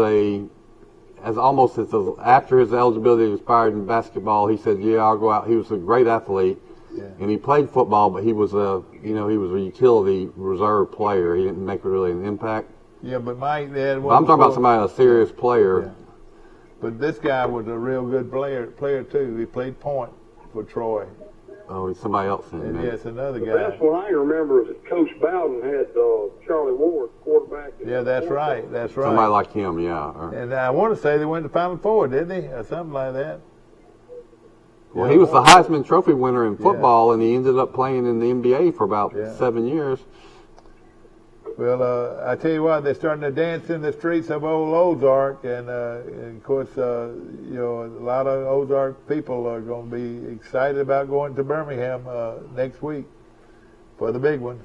after his eligibility expired in basketball, he said, "Yeah, I'll go out." He was a great athlete, and he played football, but he was a utility reserve player. He didn't make really an impact. Yeah, but Mike, I'm talking about somebody, a serious player. Yeah. But this guy was a real good player too. He played point for Troy. Oh, he's somebody else then. And yes, another guy. The best one I remember is that Coach Bowden had Charlie Ward quarterback. Yeah, that's right. That's right. Somebody like him, yeah. And I want to say they went to Final Four, didn't they, or something like that? Well, he was the Heisman Trophy winner in football, and he ended up playing in the NBA for about 7 years. Well, I tell you what, they're starting to dance in the streets of old Ozark, and of course, a lot of Ozark people are going to be excited about going to Birmingham next week for the big one.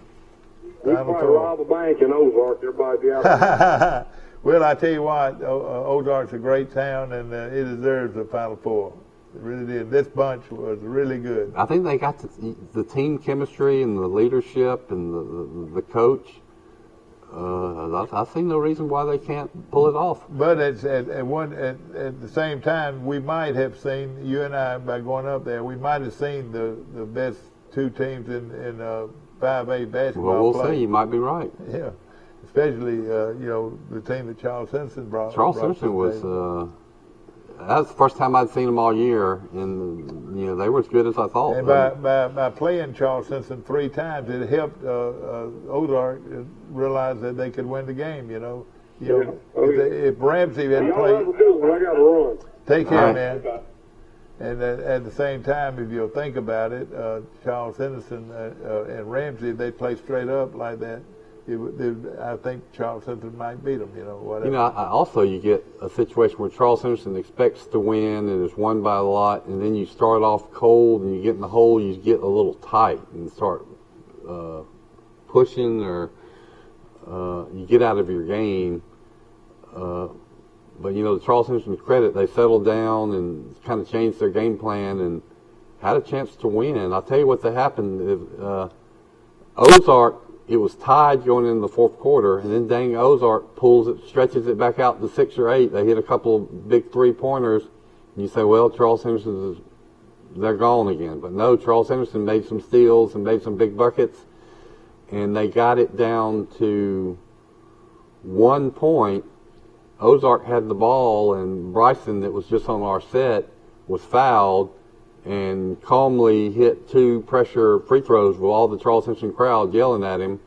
We probably rob a bank in Ozark. Everybody be out there. Well, I tell you what, Ozark's a great town, and it deserves the Final Four. It really did. This bunch was really good. I think they got the team chemistry and the leadership and the coach. I see no reason why they can't pull it off. But at the same time, we might have seen, you and I, by going up there, we might have seen the best two teams in 5A basketball. Well, we'll play. see. You might be right. Yeah, especially the team that Charles Simpson brought. Charles Simpson was. That was the first time I'd seen them all year, and they were as good as I thought. And by playing Charles Simpson 3 times, it helped Ozark realize that they could win the game. If Ramsey had played, I got to run. Take care, man. And at the same time, if you'll think about it, Charles Henderson and Ramsey, they play straight up like that. I think Charles Henderson might beat them, whatever. Also you get a situation where Charles Henderson expects to win and is won by a lot, and then you start off cold and you get in the hole, you get a little tight and start pushing, or you get out of your game. But to Charles Henderson's credit, they settled down and kind of changed their game plan and had a chance to win. I'll tell you what happened. Ozark, it was tied going into the fourth quarter, and then dang Ozark pulls it, stretches it back out to 6 or 8. They hit a couple of big 3-pointers, and you say, well, Charles Henderson, they're gone again. But no, Charles Henderson made some steals and made some big buckets, and they got it down to 1 point. Ozark had the ball, and Bryson, that was just on our set, was fouled and calmly hit 2 pressure free throws with all the Charles Henderson crowd yelling at him,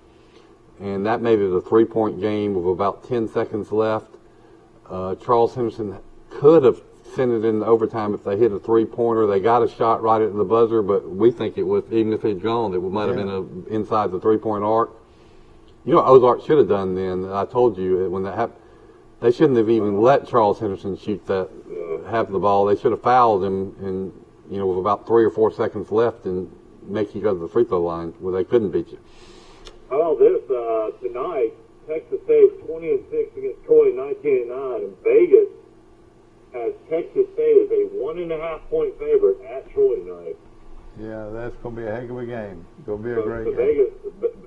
and that made it a 3-point game with about 10 seconds left. Charles Henderson could have sent it into overtime if they hit a 3-pointer. They got a shot right at the buzzer, but we think it was, even if it had gone, it might have been inside the 3-point arc. What Ozark should have done then, I told you, when that happened, they shouldn't have even let Charles Henderson have the ball. They should have fouled him, and with about 3 or 4 seconds left, and make you go to the free throw line where they couldn't beat you. How about this? Tonight, Texas State 20-6 against Troy 19-9, and Vegas has Texas State as a 1.5-point favorite at Troy tonight. Yeah, that's going to be a heck of a game. It's going to be a great game.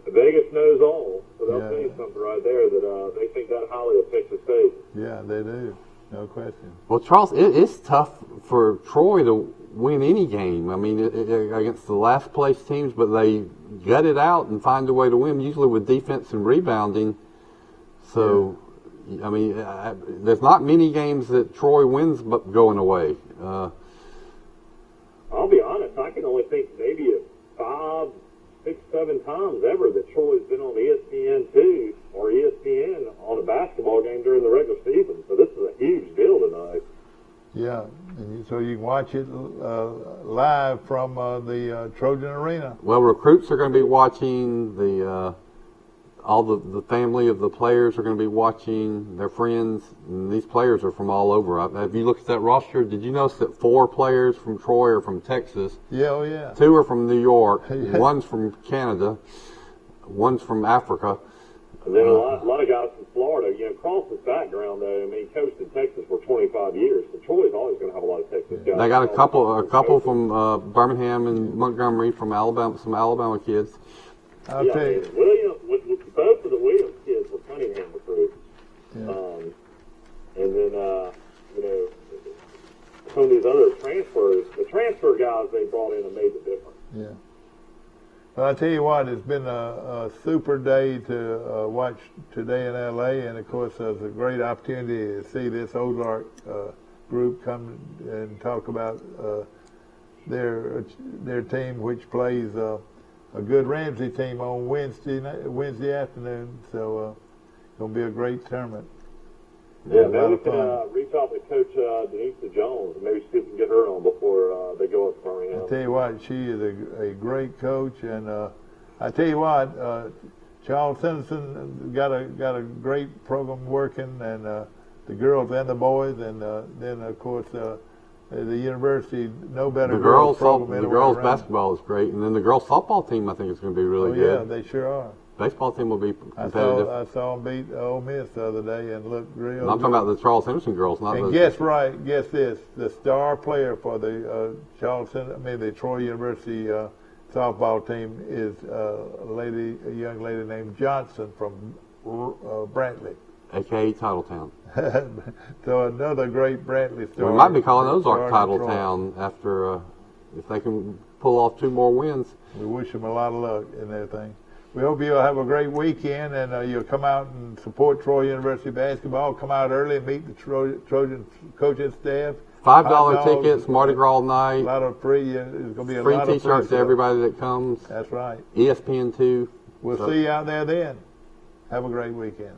Vegas knows all, so they'll tell you something right there that they think that highly of Texas State. Yeah, they do. No question. Well, Charles, it's tough for Troy to win any game. I mean, against the last place teams, but they gut it out and find a way to win, usually with defense and rebounding. So, I mean, there's not many games that Troy wins but going away. I'll be honest, I can only think maybe 5, 6, 7 times ever that Troy's been on ESPN2 or ESPN on a basketball game during the regular season. So this is a huge deal tonight. Yeah, and so you can watch it live from the Trojan Arena. Well, recruits are going to be watching, all the family of the players are going to be watching, their friends, and these players are from all over. Have you looked at that roster? Did you notice that 4 players from Troy are from Texas? Yeah, oh yeah. 2 are from New York, 1's from Canada, 1's from Africa. And then a lot of guys from Florida. Cross's background, though, I mean, he coached in Texas for 25 years, so Troy's always going to have a lot of Texas guys. They got a couple from Birmingham and Montgomery, from Alabama, some Alabama kids. I'll tell you. Both of the Williams kids were Cunningham recruits. And then, some of these other transfers, the transfer guys they brought in have made the difference. Yeah. Well, I tell you what, it's been a super day to watch today in L.A., and of course, it's a great opportunity to see this Ozark group come and talk about their team, which plays a good Ramsey team on Wednesday afternoon. So it's going to be a great tournament. Yeah, maybe we can reach out to Coach Denise Jones and maybe see if we can get her on before they go up to Birmingham. I tell you what, she is a great coach, and I tell you what, Charles Henderson got a great program working, and the girls and the boys, and then of course the university no better the girls basketball is great, and then the girls softball team I think is going to be really good. Yeah, they sure are. Baseball team will be competitive. I saw them beat Ole Miss the other day and looked real good. I'm talking about the Charles Henderson girls, not and guess this, the star player for the the Troy University softball team is a young lady named Johnson from Brantley. A.K.A. Titletown. So another great Brantley story. We might be calling Ozark Titletown after, if they can pull off 2 more wins. We wish them a lot of luck in their thing. We hope you'll have a great weekend, and you'll come out and support Troy University basketball. Come out early and meet the Trojan coaching staff. $5 tickets, Mardi Gras night. A lot of free. There's going to be a free lot of T-shirts to everybody that comes. That's right. ESPN2. We'll see you out there then. Have a great weekend.